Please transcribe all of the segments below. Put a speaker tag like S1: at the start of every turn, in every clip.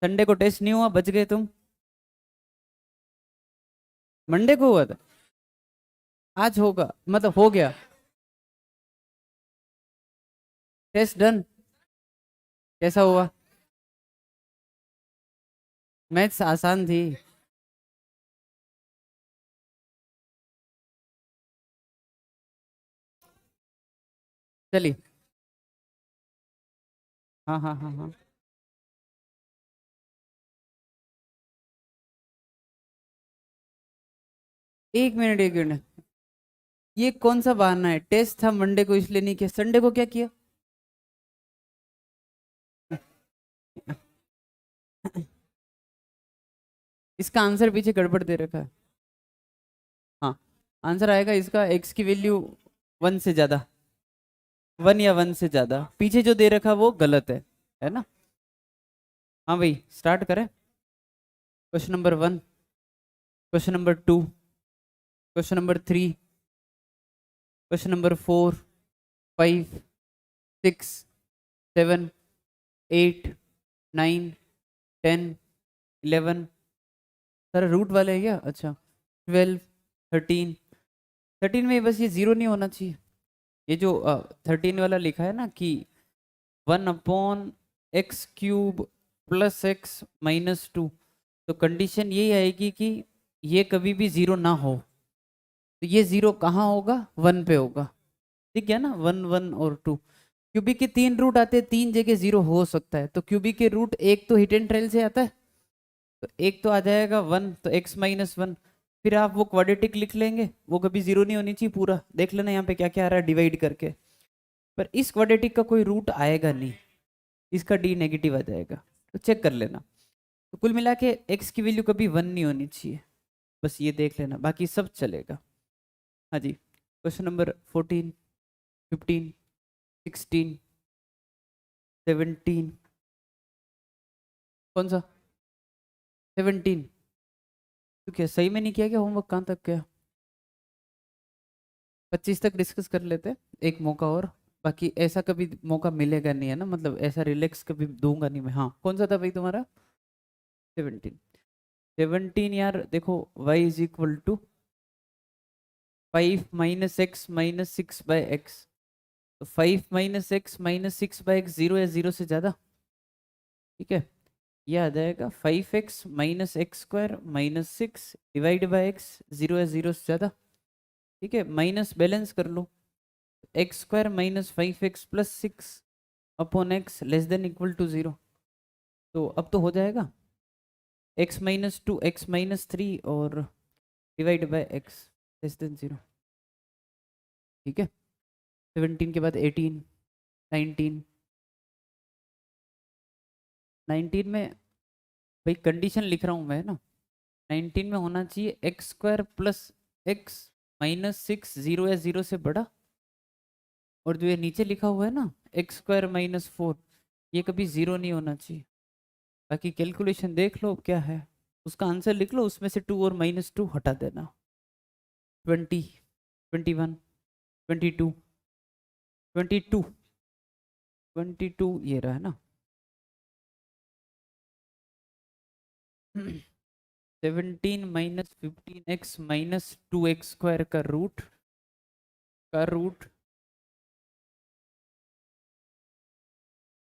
S1: Sunday को test नहीं हुआ, बच गए तुम। मंडे को हुआ था। आज होगा, मतलब हो गया। Test done. कैसा हुआ? मैथ्स आसान थी। चलिए। हाँ हाँ हाँ हाँ। एक मिनट एक मिनट। ये कौन सा बहाना है? टेस्ट था मंडे को इसलिए नहीं किया, संडे को क्या किया? इसका आंसर पीछे गड़बड़ दे रखा है। हाँ, आंसर आएगा इसका एक्स की वैल्यू 1 से ज्यादा। 1 या 1 से ज्यादा, पीछे जो दे रखा वो गलत है ना? हाँ भाई, स्टार्ट करें। Question number 1, question number 2, question number 3, question number 4, 5, 6, 7, 8, 9, 10, 11। सारा रूट वाले है क्या? अच्छा। 12, 13। 13 में बस ये जीरो नहीं होना चाहिए। ये जो 13 वाला लिखा है ना कि 1/x³ प्लस x माइनस 2, तो कंडीशन यही आएगी कि ये कभी भी जीरो ना हो। तो ये जीरो कहाँ होगा? 1 पे होगा। ठीक है ना? 1 1 और 2। क्यूबिक के 3 रूट आते हैं, 3 जगह जीरो हो सकता है, तो क्यूबिक के रूट एक तो हिट एंड ट्रेल से आता है, तो एक तो आ जाएगा 1, तो x माइनस 1। फिर आप वो क्वाड्रेटिक लिख लेंगे, वो कभी जीरो नहीं होनी चाहिए। पूरा देख लेना यहाँ पे क्या क्या आ रहा है डिवाइड करके। पर इस क्वाड्रेटिक का कोई रूट आएगा नहीं, इसका डी नेगेटिव आ जाएगा। तो चेक कर लेना। तो कुल मिला के एक्स की वैल्यू कभी 1 नहीं होनी चाहिए, बस ये देख लेना, बाकी सब चलेगा। हाँ जी, क्वेश्चन नंबर 14, 15, 16, 17। कौन सा? 17? तो क्या सही में नहीं किया क्या होमवर्क? कहाँ तक गया? 25 तक डिस्कस कर लेते हैं, एक मौका और। बाकी ऐसा कभी मौका मिलेगा नहीं, है ना? मतलब ऐसा रिलैक्स कभी दूंगा नहीं मैं। हाँ, कौन सा था भाई तुम्हारा? 17। 17 यार देखो, y is equal to 5 minus X minus 6/x। तो 5 minus X minus 6/x zero या जीरो से ज़्यादा। ठीक है, ये आ जाएगा 5x minus x² minus 6 divide by X, zero या जीरो से ज़्यादा। ठीक है, माइनस बैलेंस कर लो। x² minus 5x plus 6 upon x less than equal to 0। तो अब तो हो जाएगा x माइनस 2 x माइनस 3 और divide by x less than 0। ठीक है, 17 के बाद 18, 19। 19 में भाई कंडीशन लिख रहा हूँ मैं ना। 19 में होना चाहिए x² plus x minus 6 zero या जीरो से बड़ा। और जो ये नीचे लिखा हुआ है ना x² माइनस 4, ये कभी जीरो नहीं होना चाहिए। बाकी कैलकुलेशन देख लो क्या है, उसका आंसर लिख लो, उसमें से 2 और माइनस 2 हटा देना। 20, 21, 22, 22, 22 ये रहा है ना। 17 माइनस 15x माइनस 2x² का root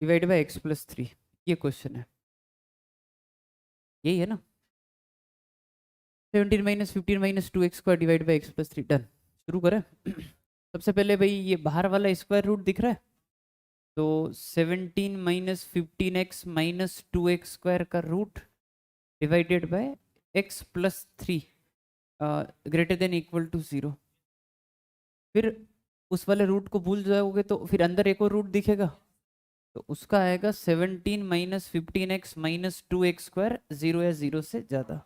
S1: divide by X plus 3। ये क्वेश्चन है, यही है ना? 17 minus 15 minus 2x² divide by X plus 3। Done. शुरू करें। सबसे पहले भाई ये बाहर वाला स्क्वायर रूट दिख रहा है, तो 17 माइनस 15x माइनस 2x² का root divided by X plus 3 greater than equal to 0। फिर उस वाले रूट को भूल जाओगे तो फिर अंदर एक और रूट दिखेगा, तो उसका आएगा 17 minus 15x minus 2x² zero या जीरो से ज़्यादा।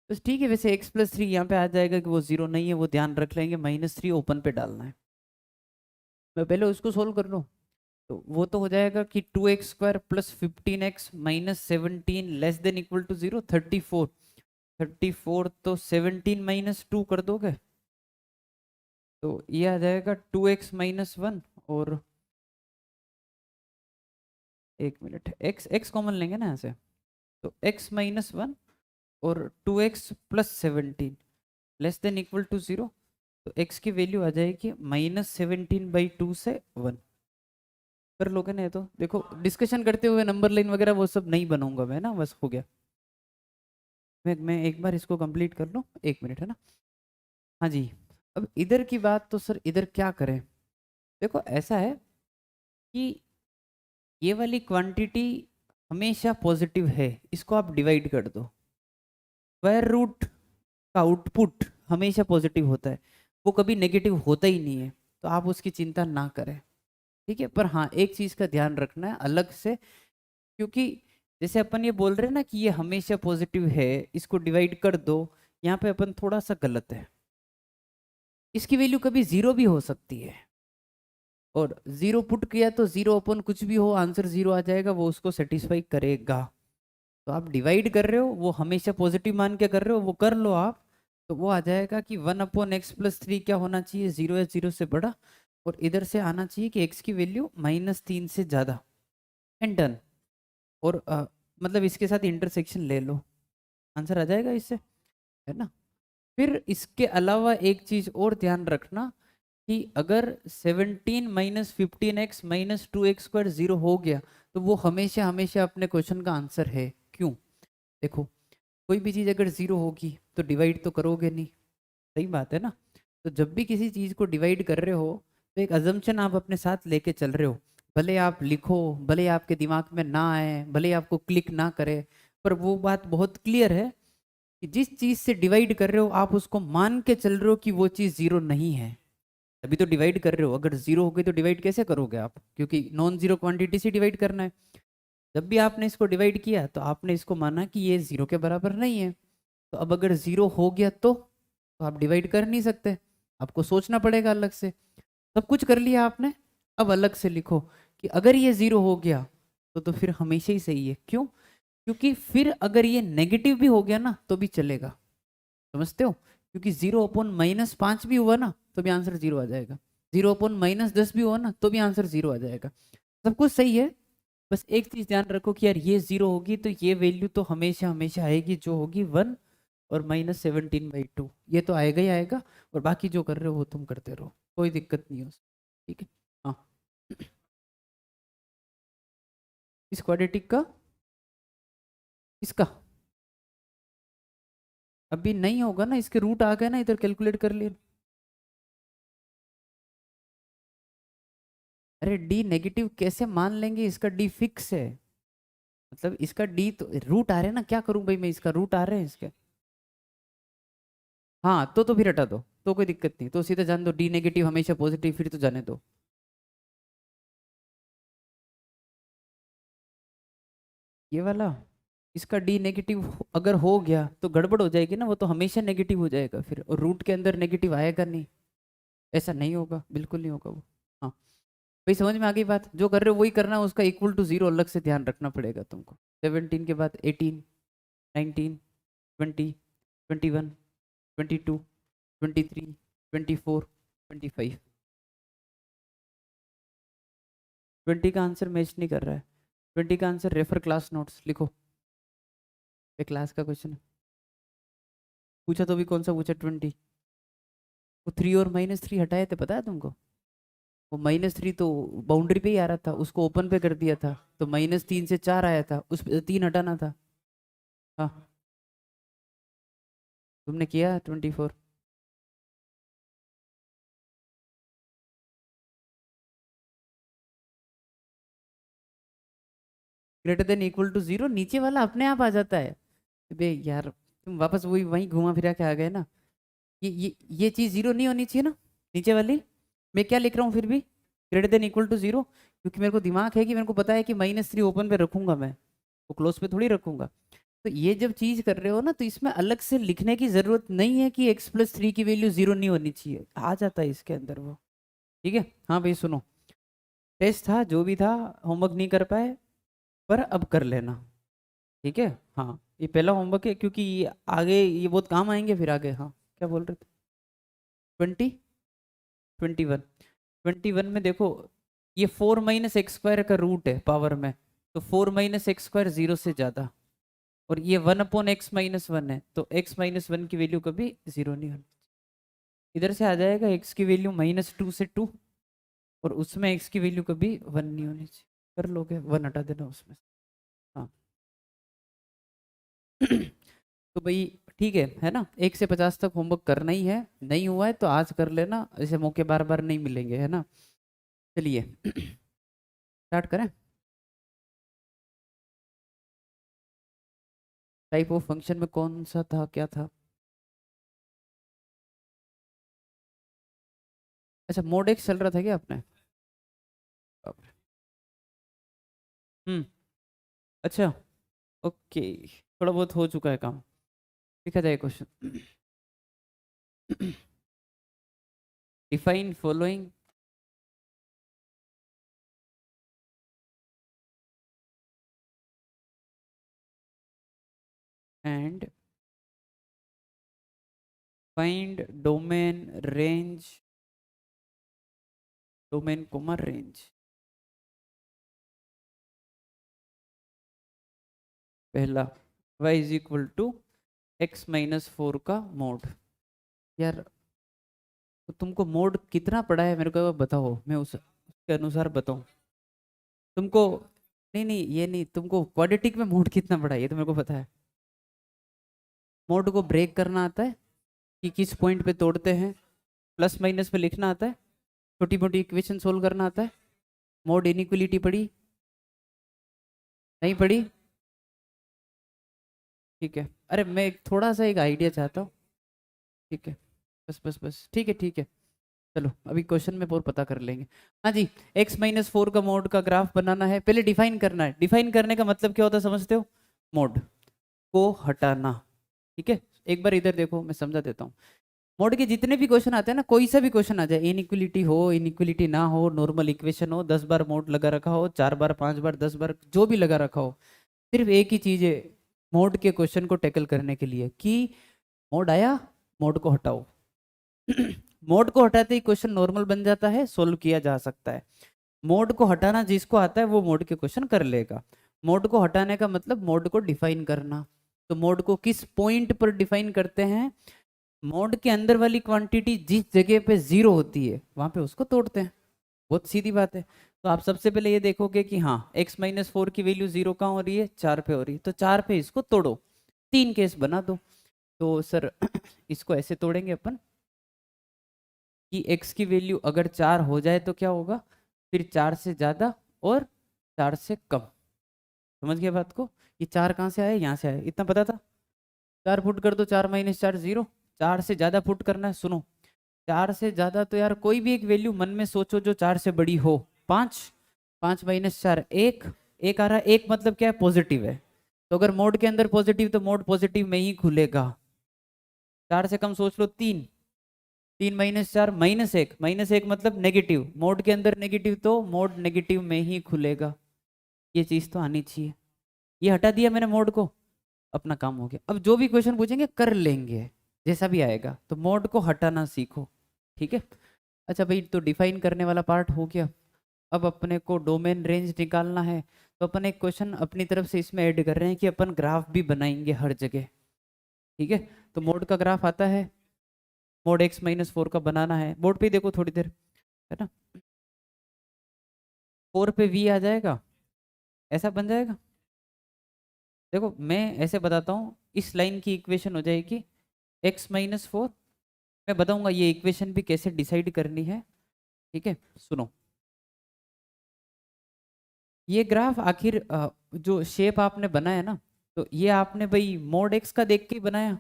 S1: तो ठीक है, वैसे x प्लस 3 यहाँ पे आ जाएगा कि वो जीरो नहीं है, वो ध्यान रख लेंगे। -3 ओपन पे डालना है। मैं पहले उसको सोल्व कर लूँ, तो वो तो हो जाएगा कि 2x² plus 15x minus 17 less than equal to 0, 34। 34 तो 17 माइनस 2 कर दोगे, तो ये आ जाएगा 2x माइनस 1। और एक मिनट, x x कॉमन लेंगे ना यहाँ से, तो x माइनस 1 और 2x plus 17 less than equal to 0, तो x की वैल्यू आ जाएगी -17/2 से 1। कर लोगे ना ये तो? देखो डिस्कशन करते हुए नंबर लाइन वगैरह वो सब नहीं बनाऊंगा मैं ना, बस हो गया। मैं एक बार इसको कंप्लीट कर लूँ, 1 मिनट है ना। हाँ जी, अब इधर की बात तो सर इधर क्या करें? देखो ऐसा है कि ये वाली क्वांटिटी हमेशा पॉजिटिव है, इसको आप डिवाइड कर दो। स्क्वायर रूट का आउटपुट हमेशा पॉजिटिव होता है, वो कभी नेगेटिव होता ही नहीं है, तो आप उसकी चिंता ना करें, ठीक है। पर हाँ एक चीज़ का ध्यान रखना है अलग से, क्योंकि जैसे अपन ये बोल रहे हैं ना कि ये हमेशा पॉजिटिव है, इसको डिवाइड कर दो, यहाँ पे अपन थोड़ा सा गलत है। इसकी वैल्यू कभी 0 भी हो सकती है, और 0 पुट किया तो 0 अपन कुछ भी हो आंसर 0 आ जाएगा, वो उसको सेटिस्फाई करेगा। तो आप डिवाइड कर रहे हो, वो हमेशा पॉजिटिव मान के कर रहे हो, वो कर लो आप, तो वो आ जाएगा कि 1/x+3 क्या होना चाहिए, 0 या 0 से बड़ा, और इधर से आना चाहिए कि x की वैल्यू -3 से ज़्यादा, एंड डन। और मतलब इसके साथ इंटरसेक्शन ले लो, आंसर आ जाएगा इससे, है ना। फिर इसके अलावा एक चीज़ और ध्यान रखना कि अगर 17 - 15x - 2x² 0 हो गया, तो वो हमेशा हमेशा अपने क्वेश्चन का आंसर है। क्यों? देखो कोई भी चीज़ अगर 0 होगी तो डिवाइड तो करोगे नहीं, सही बात है ना। तो जब भी किसी चीज़ को डिवाइड कर रहे हो, तो एक अजम्पशन आप अपने साथ लेके चल रहे हो, भले आप लिखो, भले आपके दिमाग में ना आए, भले आपको क्लिक ना करे, पर वो बात बहुत क्लियर है कि जिस चीज़ से डिवाइड कर रहे हो आप उसको मान के चल रहे हो कि वो चीज़ 0 नहीं है, तभी तो डिवाइड कर रहे हो। अगर 0 हो गई तो डिवाइड कैसे करोगे आप? क्योंकि नॉन जीरो क्वांटिटी से डिवाइड करना है। जब भी आपने इसको डिवाइड किया तो आपने इसको माना कि ये 0 के बराबर नहीं है, तो अब अगर 0 हो गया तो आप डिवाइड कर नहीं सकते, आपको सोचना पड़ेगा अलग से। सब कुछ कर लिया आपने, अब अलग से लिखो कि अगर ये 0 हो गया तो फिर हमेशा ही सही है। क्यों? क्योंकि फिर अगर ये नेगेटिव भी हो गया ना तो भी चलेगा, समझते हो? क्योंकि 0/-5 भी हुआ ना तो भी आंसर 0 आ जाएगा, 0/-10 भी हुआ ना तो भी आंसर 0 आ जाएगा, सब कुछ सही है। बस एक चीज ध्यान रखो कि यार ये 0 होगी तो ये वैल्यू तो हमेशा हमेशा आएगी, जो होगी 1 और -17/2, ये तो आएगा ही आएगा। और बाकी जो कर रहे हो वो तुम करते रहो, कोई दिक्कत नहीं हो, ठीक है। हाँ इस क्वाड्रेटिक का, इसका अभी नहीं होगा ना, इसके रूट आ गए ना, इधर कैलकुलेट कर लिए। अरे डी नेगेटिव कैसे मान लेंगे, इसका डी फिक्स है, मतलब इसका डी तो रूट आ रहे हैं ना, क्या करूं भाई मैं, इसका रूट आ रहे हैं इसके। हाँ तो फिर हटा दो, तो कोई दिक्कत नहीं, तो सीधा जान दो डी नेगेटिव हमेशा पॉजिटिव, फिर तो जाने दो। ये वाला, इसका डी नेगेटिव अगर हो गया तो गड़बड़ हो जाएगी ना, वो तो हमेशा नेगेटिव हो जाएगा फिर, और रूट के अंदर नेगेटिव आएगा नहीं, ऐसा नहीं होगा, बिल्कुल नहीं होगा वो। हाँ भाई समझ में आ गई बात, जो कर रहे हो वही करना है, उसका इक्वल टू 0 अलग से ध्यान रखना पड़ेगा तुमको। 17 के बाद 18, 19, 20, 21, 22, 23, 24, 25। 20 का आंसर मैच नहीं कर रहा है, 20 का आंसर रेफर क्लास नोट्स लिखो, ये क्लास का क्वेश्चन है। पूछा तो भी कौन सा पूछा? 20। वो 3 और -3 हटाए थे, पता है तुमको? वो -3 तो बाउंड्री पे ही आ रहा था, उसको ओपन पे कर दिया था, तो -3 से 4 आया था, उस 3 हटाना था। हाँ तुमने किया 24। ग्रेटर देन इक्वल टू 0 नीचे वाला अपने आप आ जाता है। बे यार तुम वापस वही वहीं घुमा फिरा के आ गए ना, ये चीज़ 0 नहीं होनी चाहिए ना नीचे वाली। मैं क्या लिख रहा हूँ फिर भी, ग्रेटर देन इक्वल टू 0, क्योंकि मेरे को दिमाग है कि मेरे को पता है कि -3 ओपन पे रखूंगा मैं, वो क्लोज पे थोड़ी रखूंगा। तो ये जब चीज कर रहे हो ना तो इसमें अलग से लिखने की जरूरत नहीं है कि x+3 की वैल्यू 0 नहीं होनी चाहिए, आ जाता है इसके अंदर वो, ठीक है। हाँ भाई सुनो, टेस्ट था जो भी था, होमवर्क नहीं कर पाए, पर अब कर लेना, ठीक है। हाँ ये पहला होमवर्क है, क्योंकि ये आगे ये बहुत काम आएंगे फिर आगे। हाँ क्या बोल रहे थे? 20, 21, 21 में देखो, ये 4 - x² का रूट है पावर में, तो 4 - x² 0 से ज्यादा, और ये 1/x-1 है, तो x-1 की वैल्यू कभी 0 नहीं होनी। इधर से आ जाएगा x की वैल्यू -2 से 2, और उसमें x की वैल्यू कभी 1 नहीं होनी चाहिए। कर लोगे, 1 हटा देना उसमें। हाँ तो भाई ठीक है ना, 1 से 50 तक होमवर्क करना ही है, नहीं हुआ है तो आज कर लेना, ऐसे मौके बार बार नहीं मिलेंगे, है ना। चलिए स्टार्ट करें। टाइप ऑफ फंक्शन में कौन सा था, क्या था? अच्छा, मोड एक्स चल रहा था क्या आपने? बाप रे। हम्म। अच्छा। ओके, थोड़ा बहुत हो चुका है काम। लिखा जाए question. Define following and find domain range, domain comma range. पहला, y is equal to x-4 का मोड। यार तो तुमको मोड कितना पड़ा है मेरे को बताओ, मैं उसके अनुसार बताऊं तुमको। नहीं नहीं, ये नहीं, तुमको क्वाड्रेटिक में मोड कितना पड़ा है ये तो मेरे को पता है। मोड को ब्रेक करना आता है कि किस पॉइंट पे तोड़ते हैं, प्लस माइनस पे लिखना आता है, छोटी मोटी इक्वेशन सोल्व करना आता है। मोड इनइक्वलिटी पढ़ी? नहीं पढ़ी? ठीक है, अरे मैं थोड़ा सा एक आइडिया चाहता हूँ। ठीक है, बस बस बस, ठीक है ठीक है। चलो अभी क्वेश्चन में और पता कर लेंगे। हाँ जी, x-4 का मोड का ग्राफ बनाना है, पहले डिफाइन करना है। डिफाइन करने का मतलब क्या होता है समझते हो? मोड को हटाना। ठीक है, एक बार इधर देखो, मैं समझा देता हूँ। मोड के जितने भी क्वेश्चन आते हैं ना, कोई सा भी क्वेश्चन आ जाए, इनइक्वलिटी हो, इनइक्वलिटी ना हो, नॉर्मल इक्वेशन हो, 10 बार मोड लगा रखा हो, 4 बार, 5 बार, 10 बार, जो भी लगा रखा हो, सिर्फ एक ही चीज है मोड के क्वेश्चन को टैकल करने के लिए कि मोड आया, मोड को हटाओ। मोड को हटाते ही क्वेश्चन नॉर्मल बन जाता है, सोल्व किया जा सकता है। मोड को हटाना जिसको आता है वो मोड के क्वेश्चन कर लेगा। मोड को हटाने का मतलब मोड को डिफाइन करना। तो मोड को किस पॉइंट पर डिफाइन करते हैं? मोड के अंदर वाली क्वांटिटी जिस जगह पे 0 होती है वहां पे उसको तोड़ते हैं। बहुत सीधी बात है। तो आप सबसे पहले ये देखोगे कि हाँ, x-4 की वैल्यू 0 कहाँ हो रही है? 4 पे हो रही है, तो 4 पे इसको तोड़ो, 3 केस बना दो। तो सर इसको ऐसे तोड़ेंगे अपन कि x की वैल्यू अगर 4 हो जाए तो क्या होगा, फिर 4 से ज़्यादा और 4 से कम। समझ गए बात को? ये 4 कहाँ से आए? यहाँ से आए, इतना पता था। 4 पुट कर दो, 4 - 4 0। 4 से ज़्यादा पुट करना है, सुनो। 4 से ज़्यादा तो यार कोई भी एक वैल्यू मन में सोचो जो 4 से बड़ी हो। 5, 5 - 4 1, 1 आ रहा है, 1 मतलब क्या है? पॉजिटिव है। तो अगर मोड के अंदर पॉजिटिव तो मोड पॉजिटिव में ही खुलेगा। 4 से कम सोच लो, 3, 3 - 4 -1, -1 मतलब नेगेटिव, मोड के अंदर नेगेटिव तो मोड नेगेटिव में ही खुलेगा। ये चीज तो आनी चाहिए। ये हटा दिया मैंने मोड को, अपना काम हो गया। अब जो भी क्वेश्चन पूछेंगे कर लेंगे, जैसा भी आएगा, तो मोड को हटाना सीखो। ठीक है। अच्छा भाई, तो डिफाइन करने वाला पार्ट हो गया। अब अपने को डोमेन रेंज निकालना है, तो अपन एक क्वेश्चन अपनी तरफ से इसमें ऐड कर रहे हैं कि अपन ग्राफ भी बनाएंगे हर जगह। ठीक है, तो मोड का ग्राफ आता है, मोड x-4 का बनाना है। बोर्ड पे ही देखो थोड़ी देर, है ना। 4 पे v आ जाएगा, ऐसा बन जाएगा। देखो मैं ऐसे बताता हूँ, इस लाइन की इक्वेशन हो जाएगी x-4। मैं बताऊंगा ये इक्वेशन भी कैसे डिसाइड करनी है। ठीक है, सुनो। ये ग्राफ आखिर जो शेप आपने बनाया ना, तो ये आपने भाई मोड x का देख के ही बनाया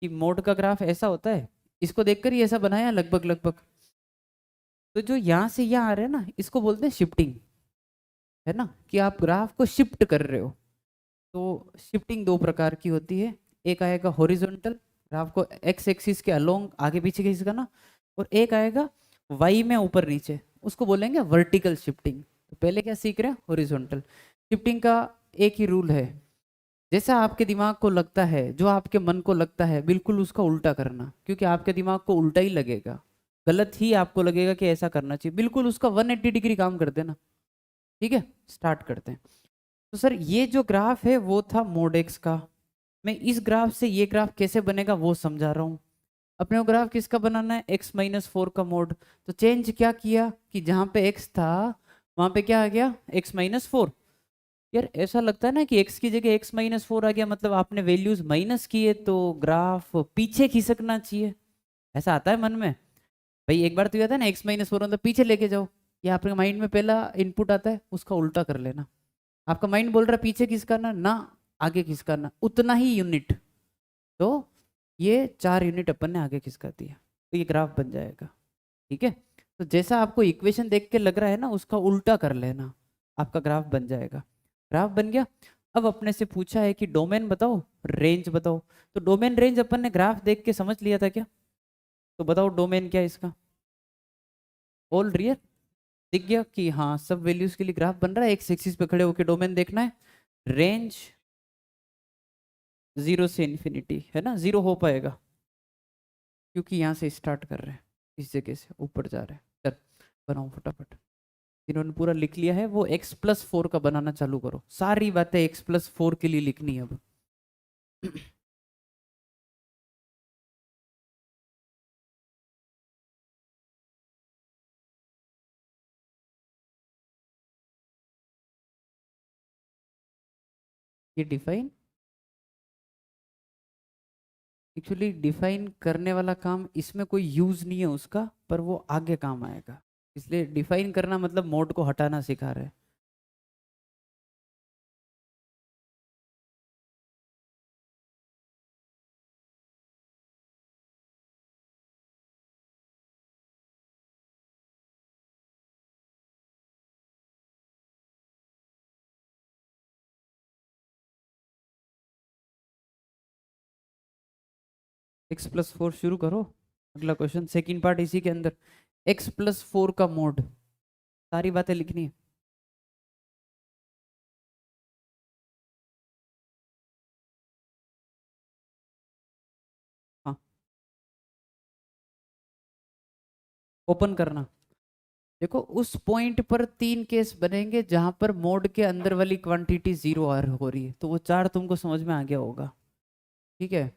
S1: कि मोड का ग्राफ ऐसा होता है, इसको देखकर ही ऐसा बनाया लगभग लगभग। तो जो यहाँ से यहाँ आ रहे हैं ना, इसको बोलते हैं शिफ्टिंग, है ना, कि आप ग्राफ को शिफ्ट कर रहे हो। तो शिफ्टिंग दो प्रकार की होती है। एक आएगा हॉरिजॉन्टल, ग्राफ को एक्स एक्सिस के अलोंग आगे पीछे खींचना, और एक आएगा वाई में ऊपर नीचे, उसको बोलेंगे वर्टिकल शिफ्टिंग। तो पहले क्या सीख रहे हैं? हॉरिजॉन्टल शिफ्टिंग का एक ही रूल है, जैसा आपके दिमाग को लगता है, जो आपके मन को लगता है, बिल्कुल उसका उल्टा करना, क्योंकि आपके दिमाग को उल्टा ही लगेगा, गलत ही आपको लगेगा कि ऐसा करना चाहिए, बिल्कुल उसका 180 डिग्री काम कर देना। ठीक है, स्टार्ट करते हैं। तो सर ये जो ग्राफ है वो था मोड एक्स का, मैं इस ग्राफ से ये ग्राफ कैसे बनेगा वो समझा रहा हूँ। अपने को ग्राफ किसका बनाना है, x-4 का मोड। तो चेंज क्या किया कि जहां पे x था वहां पे क्या आ गया, x-4। यार ऐसा लगता है ना कि x की जगह x-4 आ गया, मतलब आपने वैल्यूज माइनस किए तो ग्राफ पीछे खिसकना चाहिए, ऐसा आता है मन में। भाई एक बार तो याद है ना, x-4 मतलब पीछे लेके जाओ। ये आपके माइंड में पहला इनपुट आता है, उसका उल्टा कर लेना। आपका माइंड बोल रहा है पीछे खिसकाना ना, आगे खिसकाना, उतना ही यूनिट। तो ये 4 यूनिट अपन ने आगे खिसका दिया, तो ये ग्राफ बन जाएगा। ठीक है, तो जैसा आपको इक्वेशन देख के लग रहा है ना, उसका उल्टा कर लेना, आपका ग्राफ बन जाएगा। ग्राफ बन गया। अब अपने से पूछा है कि डोमेन बताओ, रेंज बताओ। तो डोमेन रेंज अपन ने ग्राफ देख के समझ लिया था क्या? तो बताओ डोमेन क्या है इसका, ऑल रियल। दिख गया कि हाँ सब वैल्यूज के लिए ग्राफ बन रहा है, एक्स एक्सिस पे खड़े होकर डोमेन देखना है। रेंज 0 से इन्फिनिटी है ना, 0 हो पाएगा क्योंकि यहाँ से स्टार्ट कर रहे हैं, इस जगह से ऊपर जा रहे हैं। चल बनाओ फटाफट। इन्होंने पूरा लिख लिया है, वो x+4 का बनाना चालू करो, सारी बातें x+4 के लिए लिखनी है अब। ये डिफाइन, एक्चुअली डिफाइन करने वाला काम इसमें कोई यूज नहीं है उसका, पर वो आगे काम आएगा। इसलिए डिफाइन करना मतलब मोड को हटाना सिखा रहे हैं। x+4 शुरू करो। अगला क्वेश्चन सेकंड पार्ट इसी के अंदर, x+4 का मोड, सारी बातें लिखनी है। हाँ, ओपन करना। देखो उस पॉइंट पर 3 केस बनेंगे जहां पर मोड के अंदर वाली क्वांटिटी 0 आ हो रही है, तो वो 4 तुमको समझ में आ गया होगा। ठीक है,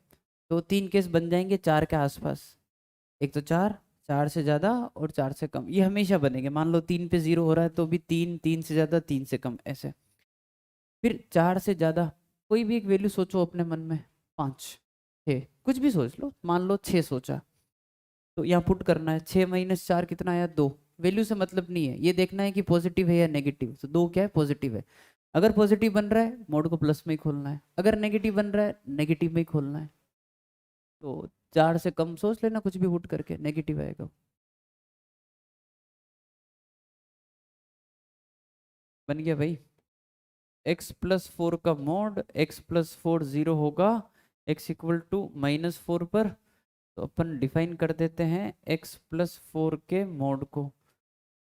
S1: तो 3 केस बन जाएंगे 4 के आसपास। एक तो 4, 4 से ज़्यादा और 4 से कम, ये हमेशा बनेंगे। मान लो 3 पे 0 हो रहा है तो भी 3, 3 से ज़्यादा, 3 से कम, ऐसे। फिर 4 से ज़्यादा कोई भी एक वैल्यू सोचो अपने मन में, 5, 6, कुछ भी सोच लो। मान लो 6 सोचा, तो यहाँ पुट करना है, 6 - 4 कितना आया, 2। वैल्यू से मतलब नहीं है, ये देखना है कि पॉजिटिव है या नेगेटिव। तो 2 क्या है, पॉजिटिव है। अगर पॉजिटिव बन रहा है मोड को प्लस में ही खोलना है, अगर नेगेटिव बन रहा है नेगेटिव में ही खोलना है। तो 4 से कम सोच लेना, कुछ भी पुट करके नेगेटिव आएगा। बन गया भाई, x+4 का मोड, x+4 0 होगा, x = -4 पर। तो अपन डिफाइन कर देते हैं x+4 के मोड को।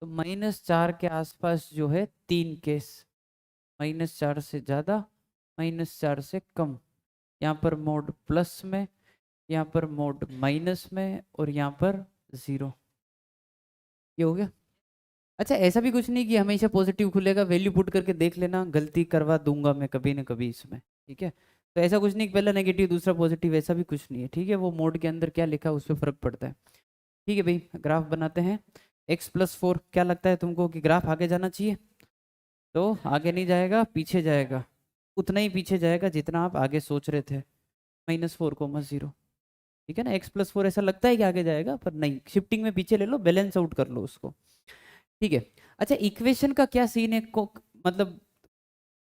S1: तो -4 के आसपास जो है 3 केस, -4 से ज़्यादा, -4 से कम, यहाँ पर मोड प्लस में, यहाँ पर मोड माइनस में, और यहाँ पर 0। ये हो गया। अच्छा ऐसा भी कुछ नहीं कि हमेशा पॉजिटिव खुलेगा, वैल्यू पुट करके देख लेना, गलती करवा दूंगा मैं कभी ना कभी इसमें। ठीक है, तो ऐसा कुछ नहीं कि पहला नेगेटिव दूसरा पॉजिटिव, ऐसा भी कुछ नहीं है। ठीक है, वो मोड के अंदर क्या लिखा है उस पर फर्क पड़ता है। ठीक है भाई, ग्राफ बनाते हैं। x+4, क्या लगता है तुमको कि ग्राफ आगे जाना चाहिए? तो आगे नहीं जाएगा, पीछे जाएगा, उतना ही पीछे जाएगा जितना आप आगे सोच रहे थे, -4, 0। ठीक है ना, x+4 ऐसा लगता है कि आगे जाएगा पर नहीं, शिफ्टिंग में पीछे ले लो, बैलेंस आउट कर लो उसको। ठीक है। अच्छा इक्वेशन का क्या सीन है, मतलब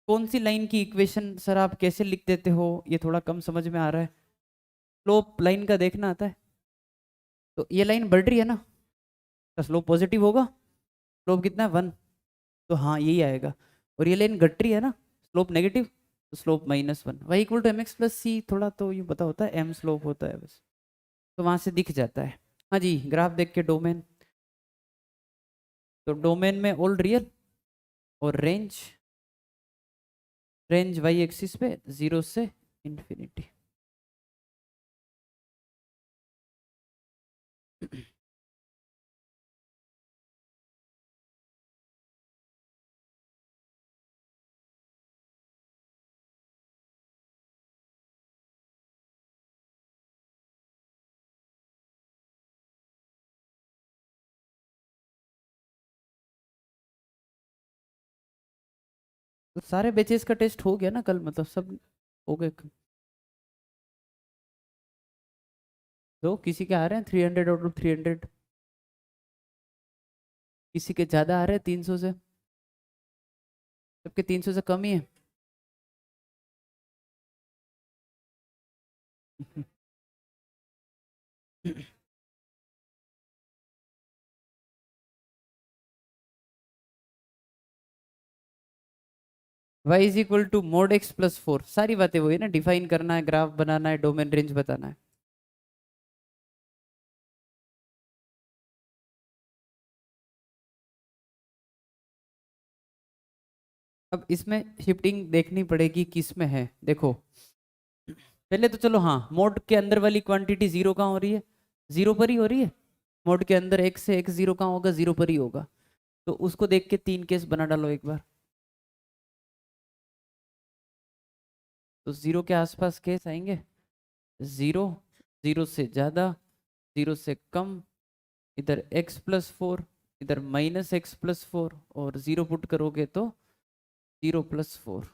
S1: कौन सी लाइन की इक्वेशन सर आप कैसे लिख देते हो, ये थोड़ा कम समझ में आ रहा है। स्लोप लाइन का देखना आता है। तो ये लाइन बढ़ रही है ना, तो स्लोप पॉजिटिव होगा। स्लोप कितना है, 1। तो हाँ यही आएगा। और ये लाइन घट रही है ना, स्लोप नेगेटिव, तो स्लोप -1। y = mx+c, थोड़ा तो ये पता होता है, m स्लोप होता है बस, तो वहां से दिख जाता है। हाँ जी, ग्राफ देख के डोमेन, तो डोमेन में ऑल रियल, और रेंज, रेंज वाई एक्सिस पे 0 से इन्फिनिटी। तो सारे बैचेस का टेस्ट हो गया ना कल, मतलब सब हो गए। तो किसी के आ रहे हैं 300 आउट ऑफ 300, किसी के ज़्यादा आ रहे हैं 300 से, सबके 300 से कम ही है। y is equal to mod X plus 4, सारी बातें वही ना, डिफाइन करना है, ग्राफ बनाना है, डोमेन रेंज बताना है। अब इसमें शिफ्टिंग देखनी पड़ेगी किस में है, देखो पहले तो चलो, हाँ मोड के अंदर वाली क्वांटिटी जीरो कहाँ हो रही है, जीरो पर ही हो रही है। मोड के अंदर x से x जीरो कहाँ होगा, जीरो पर ही होगा। तो उसको देख के तीन केस बना डालो एक बार। तो जीरो के आसपास केस आएंगे, जीरो, जीरो से ज्यादा, जीरो से कम, इधर x+4, इधर -x+4, और जीरो पुट करोगे तो 0+4।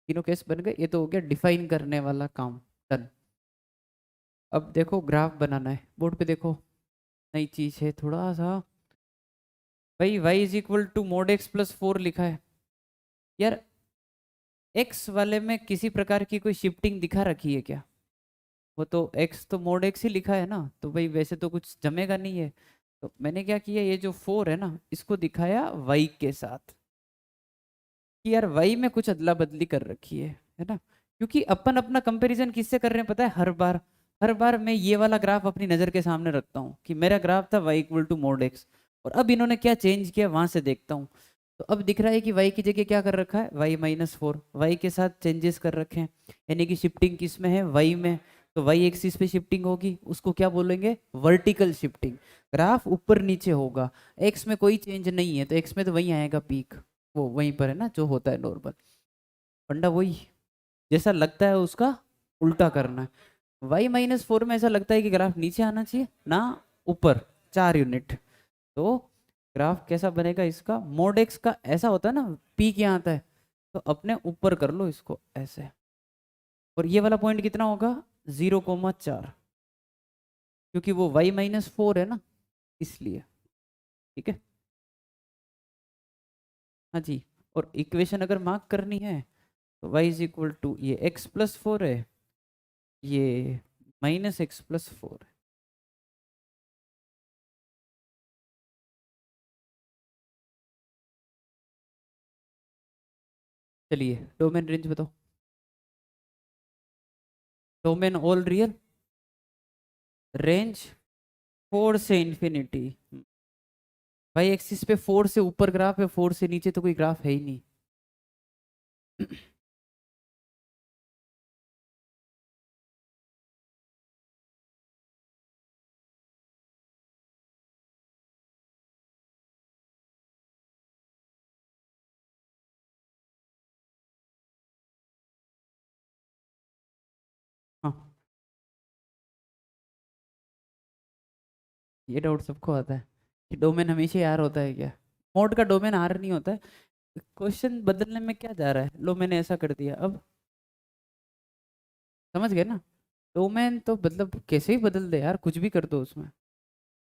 S1: तीनों केस बन गए, ये तो हो गया डिफाइन करने वाला काम, डन। अब देखो ग्राफ बनाना है, बोर्ड पे देखो, नई चीज है थोड़ा सा। भाई y is equal to mod X plus 4 लिखा है। यार x वाले में किसी प्रकार की कोई शिफ्टिंग दिखा रखी है क्या? वो तो x तो मोड x ही लिखा है ना, तो भाई वैसे तो कुछ जमेगा नहीं है। तो मैंने क्या किया, ये जो 4 है ना, इसको दिखाया y के साथ, कि यार y में कुछ अदला बदली कर रखी है ना। क्योंकि अपन अपना कंपैरिजन किससे कर रहे हैं पता है, हर बार मैं ये वाला ग्राफ अपनी नजर के सामने रखता हूँ कि मेरा ग्राफ था y equal to mod X, और अब इन्होंने क्या चेंज किया वहां से देखता हूँ। तो अब दिख रहा है कि y की जगह क्या कर रखा है, y-4, y के साथ चेंजेस कर रखे हैं, यानी कि शिफ्टिंग किस में है, y में। तो y एक्सिस पे शिफ्टिंग होगी, उसको क्या बोलेंगे, वर्टिकल शिफ्टिंग। ग्राफ ऊपर नीचे होगा, x में कोई चेंज नहीं है तो x में तो वही आएगा पीक, वो वहीं पर है ना जो होता है नॉर्मल। फंडा वही, जैसा लगता है उसका उल्टा करना है। y-4 में ऐसा लगता है कि ग्राफ नीचे आना चाहिए ना, ऊपर 4 यूनिट। तो ग्राफ कैसा बनेगा इसका, मोड एक्स का ऐसा होता है ना, पीक यहाँ आता है, तो अपने ऊपर कर लो इसको ऐसे। और ये वाला पॉइंट कितना होगा, 0,4, क्योंकि वो y-4 है ना, इसलिए। ठीक है, हाँ जी। और इक्वेशन अगर मार्क करनी है तो y इज इक्वल टू, ये x+4 है, ये -x+4 है। चलिए डोमेन रेंज बताओ, डोमेन ऑल रियल, रेंज 4 से इंफिनिटी। भाई एक्सिस पे 4 से ऊपर ग्राफ है, 4 से नीचे तो कोई ग्राफ है ही नहीं। हाँ, ये डाउट सबको आता है कि डोमेन हमेशा आर होता है क्या, मोड का डोमेन आर नहीं होता है। क्वेश्चन बदलने में क्या जा रहा है, लो मैंने ऐसा कर दिया, अब समझ गए ना। डोमेन तो मतलब कैसे ही बदल दे यार, कुछ भी कर दो उसमें,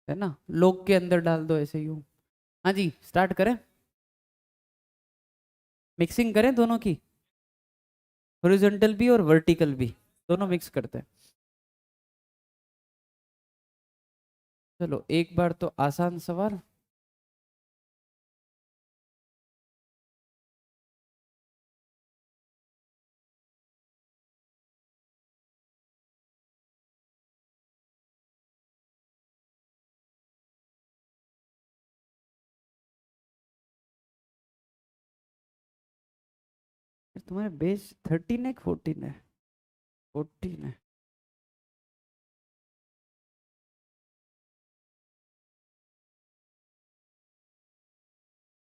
S1: है ना, लॉग के अंदर डाल दो ऐसे ही हो। हाँ जी, स्टार्ट करें, मिक्सिंग करें दोनों की, हॉरिजॉन्टल भी और वर्टिकल भी, दोनों मिक्स करते हैं। चलो एक बार तो आसान सवाल, तुम्हारे बेस 13 है 14 है, 14 है।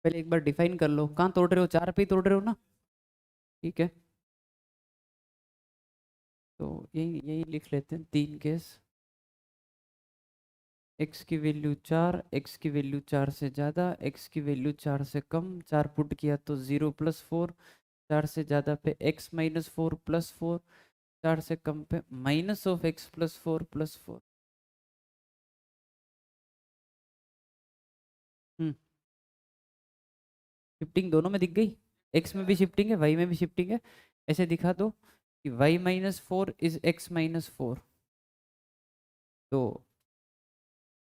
S1: पहले एक बार डिफाइन कर लो, कहाँ तोड़ रहे हो, 4 पे ही तोड़ रहे हो ना, ठीक है। तो यही यही लिख लेते हैं, 3 केस, x की वैल्यू 4, x की वैल्यू 4 से ज़्यादा, x की वैल्यू 4 से कम, 4 पुट किया तो 0 + 4, 4 से ज़्यादा पे x - 4 + 4, 4 से कम पे -(x + 4 + 4)। शिफ्टिंग दोनों में दिख गई, x में भी शिफ्टिंग है, y में भी शिफ्टिंग है। ऐसे दिखा दो कि y - 4 इज x - 4। तो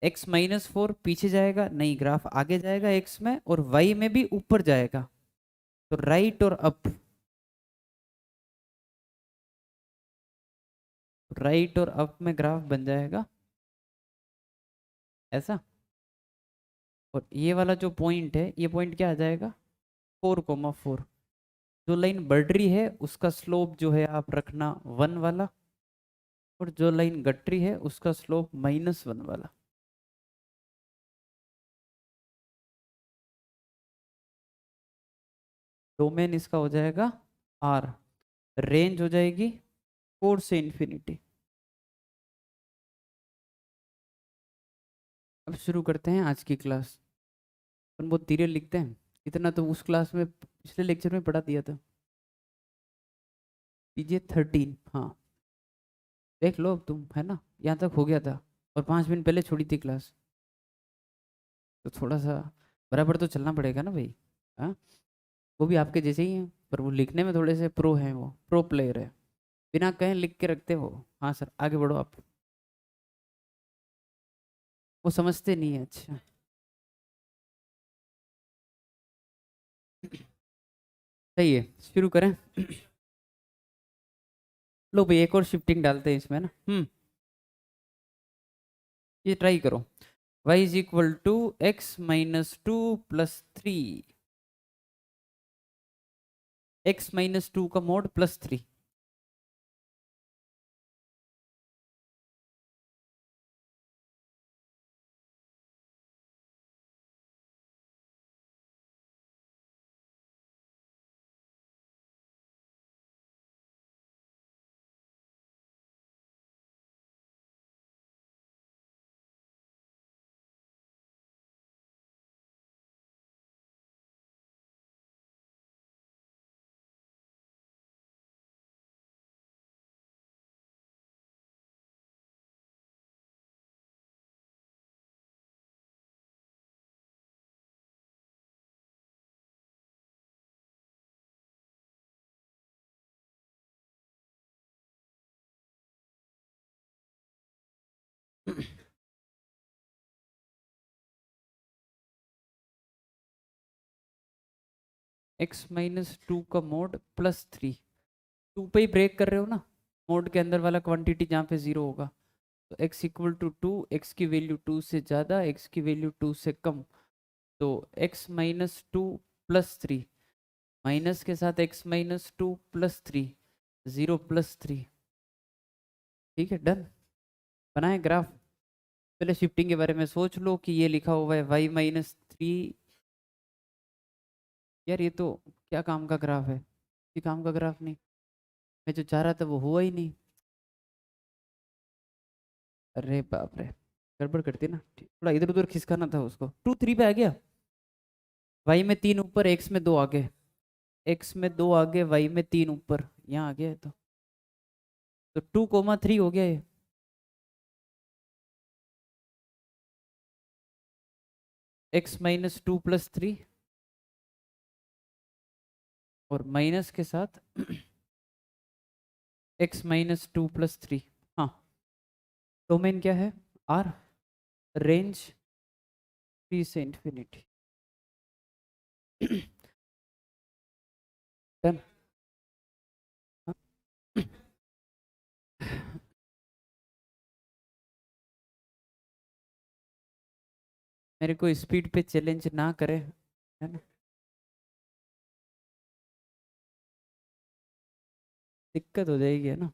S1: x - 4 पीछे जाएगा नहीं, ग्राफ आगे जाएगा x में, और y में भी ऊपर जाएगा। तो राइट और अप, राइट और अप में ग्राफ बन जाएगा ऐसा। और ये वाला जो पॉइंट है, ये पॉइंट क्या आ जाएगा, 4,4। जो लाइन बढ़ रही है उसका स्लोप जो है आप रखना 1 वाला, और जो लाइन घट रही है उसका स्लोप -1 वाला। डोमेन इसका हो जाएगा R, रेंज हो जाएगी 4 से इंफिनिटी। अब शुरू करते हैं आज की क्लास। अपन बहुत धीरे लिखते हैं, इतना तो उस क्लास में पिछले लेक्चर में पढ़ा दिया था। पीजे 13, हाँ देख लो अब तुम, है ना, यहाँ तक हो गया था और 5 मिनट पहले छोड़ी थी क्लास। तो थोड़ा सा बराबर तो चलना पड़ेगा ना भाई। हाँ, वो भी आपके जैसे ही हैं, पर वो लिखने में थोड़े से प्रो हैं, वो प्रो प्लेयर है, बिना कहीं लिख के रखते हो। हाँ सर, आगे बढ़ो आप। वो समझते नहीं है, अच्छा। सही है, शुरू करें। लो भाई, एक और शिफ्टिंग डालते हैं इसमें ना। ये ट्राई करो। y = x - 2 + 3, x - 2 का मोड +3। x - 2 का मोड +3, 2 पे ही ब्रेक कर रहे हो ना, मोड के अंदर वाला क्वांटिटी जहाँ पे 0 होगा। तो x = 2, x की वैल्यू 2 से ज़्यादा, x की वैल्यू 2 से कम। तो x - 2 + 3, माइनस के साथ x - 2 + 3, 0 + 3। ठीक है, डन। बनाए ग्राफ। पहले शिफ्टिंग के बारे में सोच लो कि ये लिखा हुआ है y - 3। यार ये तो क्या काम का ग्राफ है, ये काम का ग्राफ नहीं। मैं जो चाह रहा था वो हुआ ही नहीं। अरे बाप रे, गड़बड़ करती ना, थोड़ा इधर उधर खिसकाना था उसको। 2 3 पे आ गया, y में 3 ऊपर, x में 2 आगे, x में 2 आगे, y में 3 ऊपर, यहाँ आ गया है। तो 2,3 हो गया ये। x - 2 + 3, और माइनस के साथ x - 2 + 3। हाँ, डोमेन क्या है, R, रेंज 3 से इंफिनिटी। डन। मेरे को स्पीड पे चैलेंज ना करे, है ना, दिक्कत हो जाएगी, है ना।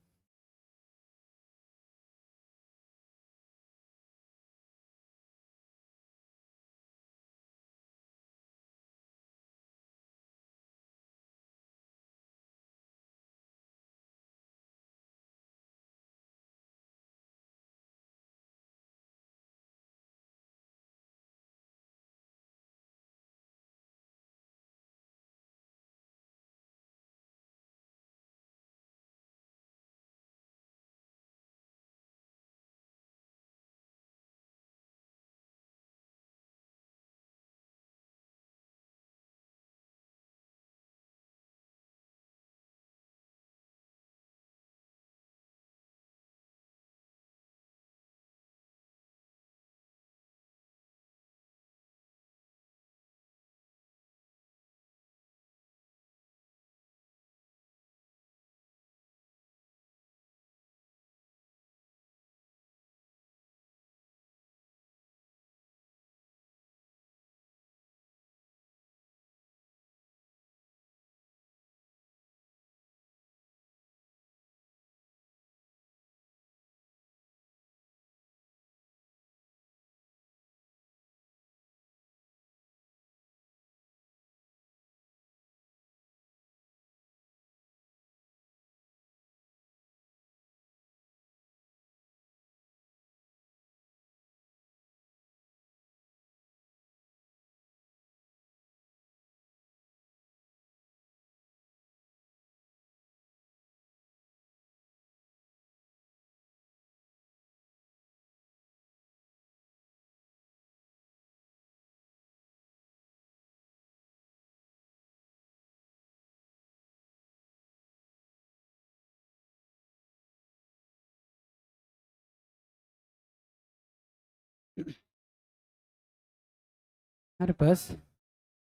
S1: अरे बस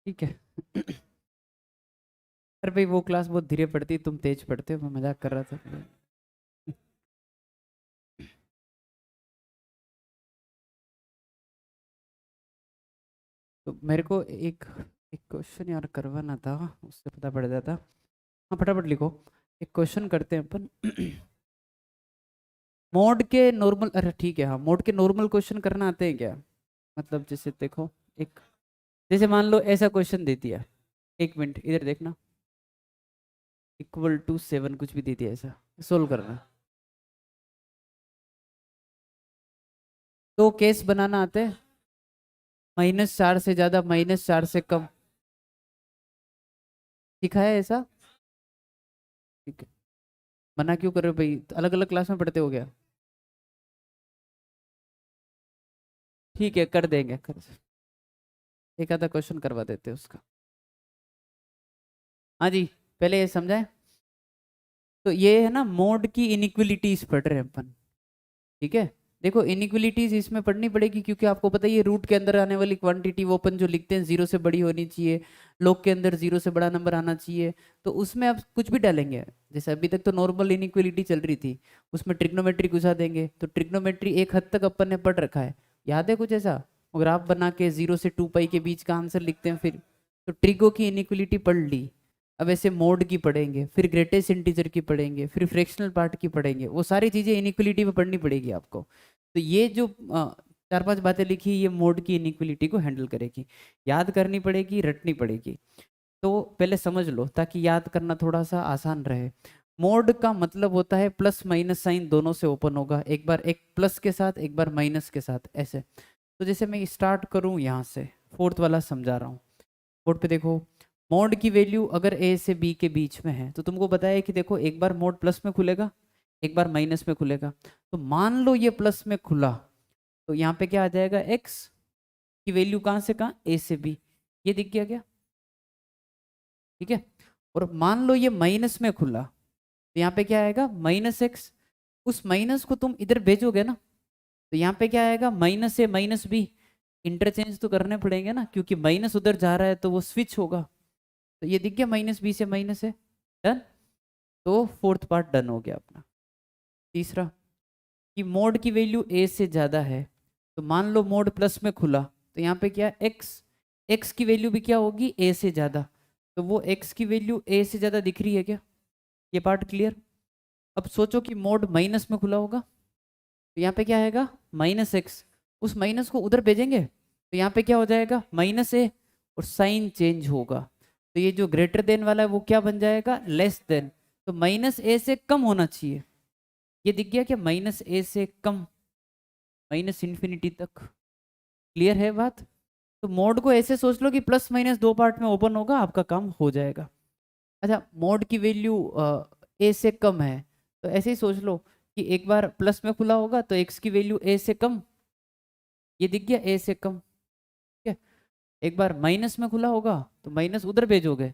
S1: ठीक है। अरे भाई वो क्लास बहुत धीरे पढ़ती, तुम तेज पढ़ते हो, मैं मजाक कर रहा था। तो मेरे को एक एक क्वेश्चन यार करवाना था, उससे पता पड़ जाता। हाँ फटाफट लिखो। एक क्वेश्चन करते हैं अपन। मोड के नॉर्मल, अरे ठीक है, हाँ मोड के नॉर्मल क्वेश्चन करना आते हैं क्या? मतलब जैसे देखो, एक जैसे मान लो ऐसा क्वेश्चन दे दिया, एक मिनट इधर देखना, =7 कुछ भी दे दिया ऐसा, सोल्व करना। तो केस बनाना आता है, -4 से ज्यादा, -4 से कम, सिखाया है ऐसा? ठीक है। मना क्यों कर रहे हो भाई, अलग अलग क्लास में पढ़ते हो गया? ठीक है कर देंगे, कर एक आधा क्वेश्चन करवा देते हैं उसका। हाँ जी, पहले ये समझाएं। तो ये है ना मोड की इनइक्वलिटीज पढ़ रहे हैं अपन। ठीक है। देखो इनइक्वलिटीज इसमें पढ़नी पड़ेगी, क्योंकि आपको पता ही है रूट के अंदर आने वाली क्वांटिटी वो अपन जो लिखते हैं जीरो से बड़ी होनी चाहिए, लॉग के अंदर जीरो से बड़ा नंबर आना चाहिए। तो उसमें आप कुछ भी डालेंगे, जैसे अभी तक तो नॉर्मल इनइक्वलिटी चल रही थी, उसमें ट्रिग्नोमेट्री घुसा देंगे, तो ट्रिग्नोमेट्री एक हद तक अपन ने पढ़ रखा है, याद है कुछ ऐसा? ग्राफ बना के 0 से 2 पाई के बीच का आंसर लिखते हैं फिर। तो ट्रिगो की इनइक्वलिटी पढ़ ली। अब ऐसे मोड की पढ़ेंगे, फिर ग्रेटेस्ट इंटीजर की पढ़ेंगे, फिर फ्रैक्शनल पार्ट की पढ़ेंगे, वो सारी चीजें इनइक्वलिटी में पढ़नी पड़ेगी आपको। तो ये जो 4-5 बातें लिखी, ये मोड की इनइक्वलिटी को हैंडल करेगी। याद करनी पड़ेगी, रटनी पड़ेगी। तो पहले समझ लो ताकि याद करना थोड़ा सा आसान रहे। मोड का मतलब होता है प्लस माइनस साइन दोनों से ओपन होगा, एक बार एक प्लस के साथ, एक बार माइनस के साथ, ऐसे। तो जैसे मैं स्टार्ट करूं यहाँ से, फोर्थ वाला समझा रहा हूँ। बोर्ड पे देखो, मोड की वैल्यू अगर ए से बी के बीच में है, तो तुमको बताया कि देखो एक बार मोड प्लस में खुलेगा, एक बार माइनस में खुलेगा। तो मान लो ये प्लस में खुला, तो यहाँ पे क्या आ जाएगा, एक्स की वैल्यू कहाँ से कहाँ, ए से बी, ये दिख गया क्या? ठीक है। और मान लो ये माइनस में खुला, तो यहाँ पे क्या आएगा, -x। उस माइनस को तुम इधर भेजोगे ना, तो यहाँ पे क्या आएगा, -a -b। इंटरचेंज तो करने पड़ेंगे ना, क्योंकि माइनस उधर जा रहा है तो वो स्विच होगा। तो ये दिख गया, -b से माइनस है, डन। तो फोर्थ पार्ट डन हो गया अपना। तीसरा, कि मोड की वैल्यू ए से ज्यादा है, तो मान लो मोड प्लस में खुला, तो यहाँ पे क्या, एक्स, एक्स की वैल्यू भी क्या होगी, ए से ज्यादा। तो वो एक्स की वैल्यू ए से ज्यादा दिख रही है क्या? ये पार्ट क्लियर? अब सोचो कि मोड माइनस में खुला होगा, तो यहाँ पे क्या आएगा, -x। उस माइनस को उधर भेजेंगे, तो यहाँ पे क्या हो जाएगा, -a, और साइन चेंज होगा। तो ये जो ग्रेटर देन वाला है वो क्या बन जाएगा, लेस देन। तो -a से कम होना चाहिए। ये दिख गया क्या, -a से कम, ∞ तक। क्लियर है बात? तो मोड को ऐसे सोच लो कि प्लस माइनस दो पार्ट में ओपन होगा, आपका काम हो जाएगा। अच्छा, मोड की वैल्यू ए से कम है, तो ऐसे ही सोच लो कि एक बार प्लस में खुला होगा तो एक्स की वैल्यू ए से कम, ये दिख गया, ए से कम। ठीक है। एक बार माइनस में खुला होगा, तो माइनस उधर भेजोगे,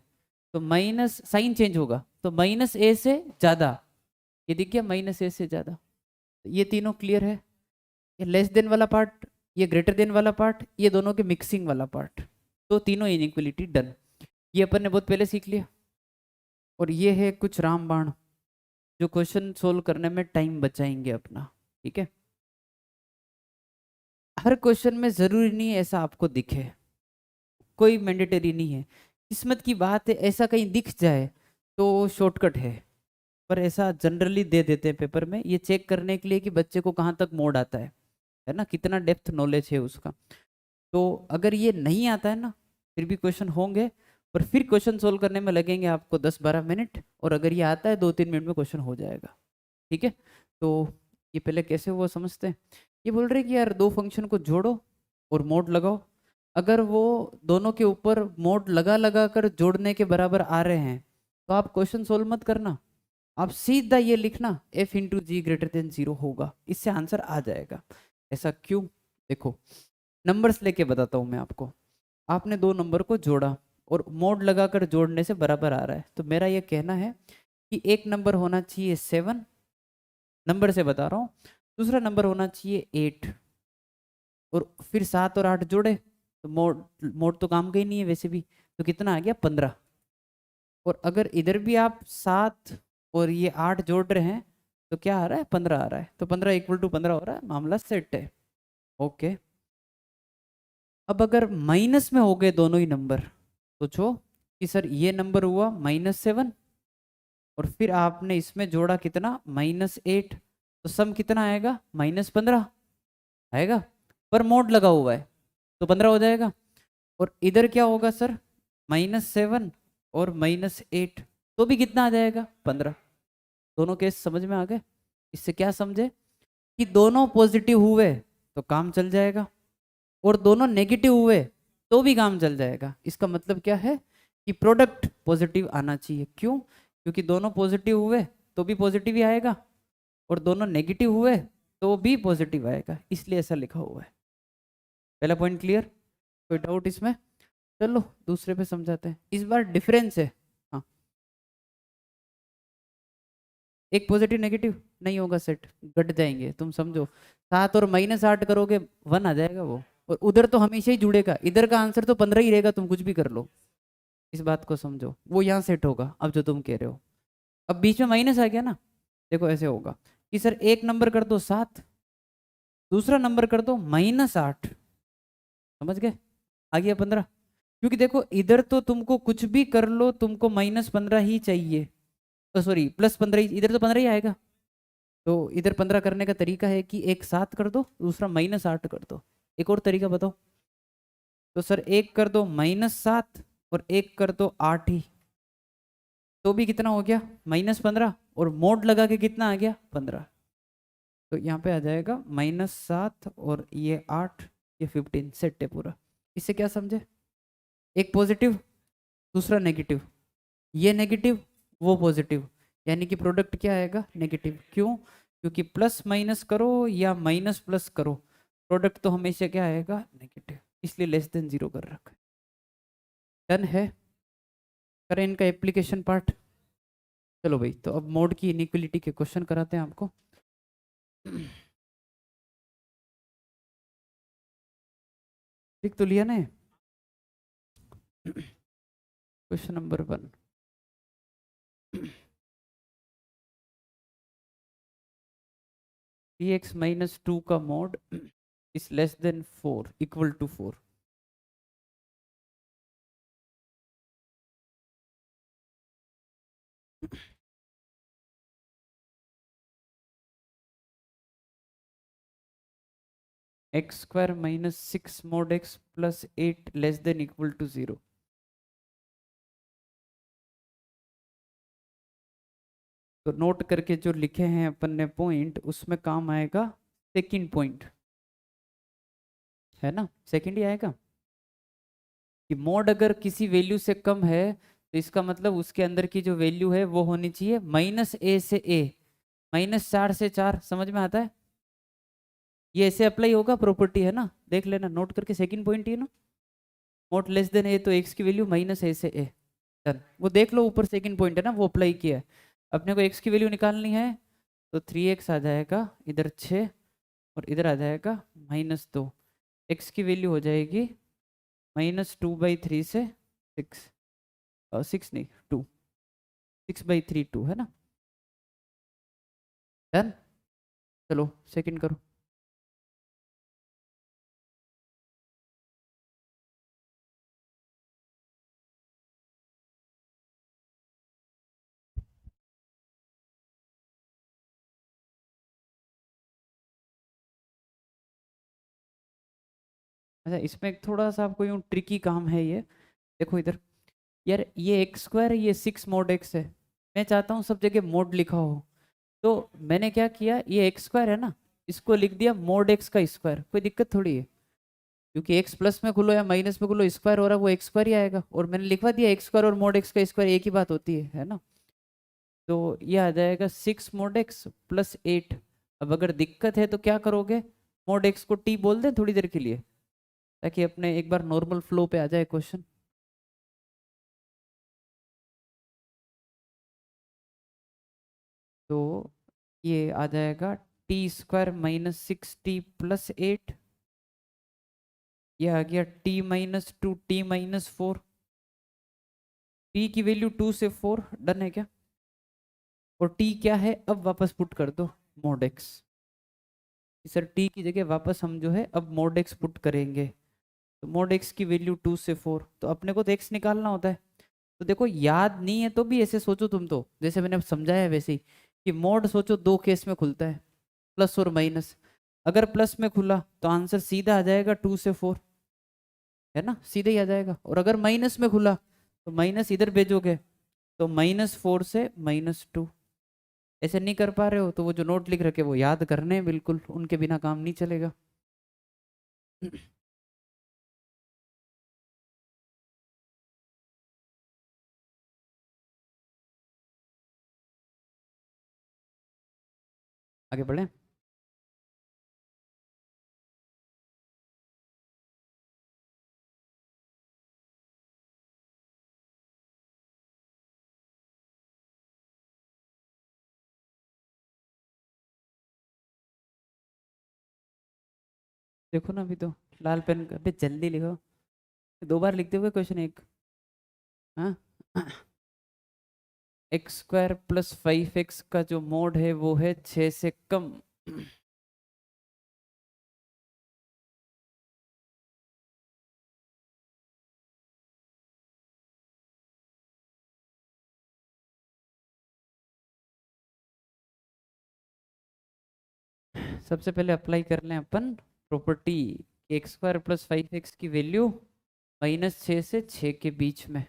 S1: तो माइनस साइन चेंज होगा, तो -a से ज्यादा, ये दिख गया, -a से ज्यादा। तो ये तीनों क्लियर है। ये लेस देन वाला पार्ट, ये ग्रेटर देन वाला पार्ट, ये दोनों के मिक्सिंग वाला पार्ट, तो तीनों इनइक्वलिटी डन। ये अपन ने बहुत पहले सीख लिया। और ये है कुछ रामबाण, जो क्वेश्चन सोल्व करने में टाइम बचाएंगे अपना। ठीक है। हर क्वेश्चन में जरूरी नहीं है ऐसा आपको दिखे, कोई मैंडेटरी नहीं है। किस्मत की बात है, ऐसा कहीं दिख जाए तो शॉर्टकट है, पर ऐसा जनरली दे देते हैं पेपर में, ये चेक करने के लिए कि बच्चे को कहाँ तक मोड आता है ना, कितना डेप्थ नॉलेज है उसका। तो अगर ये नहीं आता है ना, फिर भी क्वेश्चन होंगे, पर फिर क्वेश्चन सोल्व करने में लगेंगे आपको 10-12 मिनट, और अगर ये आता है 2-3 मिनट में क्वेश्चन हो जाएगा। ठीक है। तो ये पहले कैसे हुआ समझते हैं। ये बोल रहे कि यार दो फंक्शन को जोड़ो और मोड लगाओ, अगर वो दोनों के ऊपर मोड लगा लगा कर जोड़ने के बराबर आ रहे हैं, तो आप क्वेश्चन सोल्व मत करना, आप सीधा ये लिखना f × g > 0 होगा, इससे आंसर आ जाएगा। ऐसा क्यों? देखो, नंबर्स लेके बताता हूँ मैं आपको। आपने दो नंबर को जोड़ा और मोड लगाकर जोड़ने से बराबर आ रहा है, तो मेरा ये कहना है कि एक नंबर होना चाहिए 7, नंबर से बता रहा हूँ, दूसरा नंबर होना चाहिए 8। और फिर 7 और 8 जोड़े तो मोड मोड तो काम का ही नहीं है वैसे भी, तो कितना आ गया 15। और अगर इधर भी आप 7 और ये 8 जोड़ रहे हैं तो क्या आ रहा है 15 आ रहा है, तो 15 इक्वल टू 15 हो रहा है, मामला सेट है। ओके, अब अगर माइनस में हो गए दोनों ही नंबर, सोचो कि सर ये नंबर हुआ -7 और फिर आपने इसमें जोड़ा कितना -8, तो सम कितना आएगा -15 आएगा, पर मोड लगा हुआ है तो 15 हो जाएगा। और इधर क्या होगा सर -7 और -8, तो भी कितना आ जाएगा 15। दोनों केस समझ में आ गए? इससे क्या समझे कि दोनों पॉजिटिव हुए तो काम चल जाएगा और दोनों नेगेटिव हुए तो भी काम चल जाएगा। इसका मतलब क्या है कि प्रोडक्ट पॉजिटिव आना चाहिए। क्यों? क्योंकि दोनों पॉजिटिव हुए तो भी पॉजिटिव ही आएगा और दोनों नेगेटिव हुए तो भी पॉजिटिव आएगा, इसलिए ऐसा लिखा हुआ है। पहला पॉइंट क्लियर? कोई डाउट इसमें? चलो दूसरे पे समझाते हैं, इस बार डिफरेंस है। हाँ, एक पॉजिटिव नेगेटिव नहीं होगा सेट, घट जाएंगे, तुम समझो। 7 और -8 करोगे 1 आ जाएगा वो, और उधर तो हमेशा ही जुड़ेगा, इधर का आंसर तो 15 ही रहेगा, तुम कुछ भी कर लो। इस बात को समझो, वो यहाँ सेट होगा। अब जो तुम कह रहे हो, अब बीच में माइनस आ गया ना, देखो ऐसे होगा कि सर एक नंबर कर दो 7, दूसरा नंबर कर दो -8, समझ गए? आ गया 15। क्योंकि देखो इधर तो तुमको कुछ भी कर लो तुमको -15 ही चाहिए, सॉरी +15 ही, इधर तो 15 ही आएगा। तो इधर 15 करने का तरीका है कि एक 7 कर दो, दूसरा -8 कर दो। एक और तरीका बताओ। तो सर एक कर दो -7 और एक कर दो 8 ही, तो भी कितना हो गया -15, और मोड लगा के कितना आ गया 15। तो यहाँ पे आ जाएगा -7 और ये 8, ये 15, सेट है पूरा। इससे क्या समझे? एक पॉजिटिव दूसरा नेगेटिव, ये नेगेटिव वो पॉजिटिव, यानी कि प्रोडक्ट क्या आएगा नेगेटिव। क्यों? क्योंकि प्लस माइनस करो या माइनस प्लस करो, प्रोडक्ट तो हमेशा क्या आएगा नेगेटिव, इसलिए लेस देन 0 कर रखा है। डन है? करें इनका एप्लीकेशन पार्ट। चलो भाई, तो अब मोड की इनइक्वलिटी के क्वेश्चन कराते हैं आपको। ठीक तो लिया ना? क्वेश्चन नंबर 1, 3x - 2 का mod is less than 4 equal to 4। x² - 6 mod x plus 8 less than equal to 0। तो नोट करके जो लिखे हैं अपन ने पॉइंट, उसमें काम आएगा सेकंड पॉइंट, है ना? सेकंड ही आएगा कि मोड अगर किसी वैल्यू से कम है तो इसका मतलब उसके अंदर की जो वैल्यू है वो होनी चाहिए -a से a, -4 से 4। समझ में आता है? ये ऐसे अप्लाई होगा, प्रॉपर्टी है ना, देख लेना नोट करके। सेकंड पॉइंट ये ना, मोड लेस देन a तो x की वैल्यू -a से a। डन, वो देख लो ऊपर सेकंड पॉइंट है ना, वो अप्लाई किया है। अपने को x की वैल्यू निकालनी है, तो 3x आ जाएगा इधर 6 और इधर आ जाएगा -2। x की वैल्यू हो जाएगी -2/3 से 6, 6 नहीं 2, 6/3 2 है ना? डन, चलो सेकंड करो। अच्छा, इसमें एक थोड़ा सा आपको यूँ ट्रिकी काम है ये। देखो इधर, यार ये x² है, ये 6 mod x है, मैं चाहता हूँ सब जगह मोड लिखा हो। तो मैंने क्या किया, ये x² है ना, इसको लिख दिया mod x का स्क्वायर। कोई दिक्कत थोड़ी है, क्योंकि x प्लस में खुलो या माइनस में खुलो स्क्वायर हो रहा है, वो x² ही आएगा। और मैंने लिखवा दिया x² और mod x का स्क्वायर एक ही बात होती है ना? तो ये आ जाएगा 6 mod x प्लस 8। अब अगर दिक्कत है तो क्या करोगे, mod x को t बोल दें थोड़ी देर के लिए, ताकि अपने एक बार नॉर्मल फ्लो पे आ जाए क्वेश्चन। तो ये आ जाएगा t² - 6t + 8 ये आ गया t-2 t-4, t की वैल्यू 2 से 4, डन है क्या? और t क्या है, अब वापस पुट कर दो mod x। सर t की जगह वापस हम जो है अब mod x पुट करेंगे, तो mod x की वैल्यू 2 से 4, तो अपने को तो x निकालना होता है। तो देखो याद नहीं है तो भी ऐसे सोचो तुम, तो जैसे मैंने अब समझाया है वैसे ही, कि मोड सोचो दो केस में खुलता है, प्लस और माइनस। अगर प्लस में खुला तो आंसर सीधा आ जाएगा 2 से 4, है ना, सीधे ही आ जाएगा। और अगर माइनस में खुला तो माइनस इधर भेजोगे तो -4 से -2। ऐसे नहीं कर पा रहे हो तो वो जो नोट लिख रखे वो याद करने हैं बिल्कुल, उनके बिना काम नहीं चलेगा। आगे बढ़े। देखो ना अभी तो लाल पेन पे जल्दी लिखो, दो बार लिखते हुए क्वेश्चन एक। हाँ, x² + 5x का जो मोड है वो है 6 से कम। सबसे पहले अप्लाई कर लें अपन प्रॉपर्टी, x² + 5x की वैल्यू -6 से 6 के बीच में।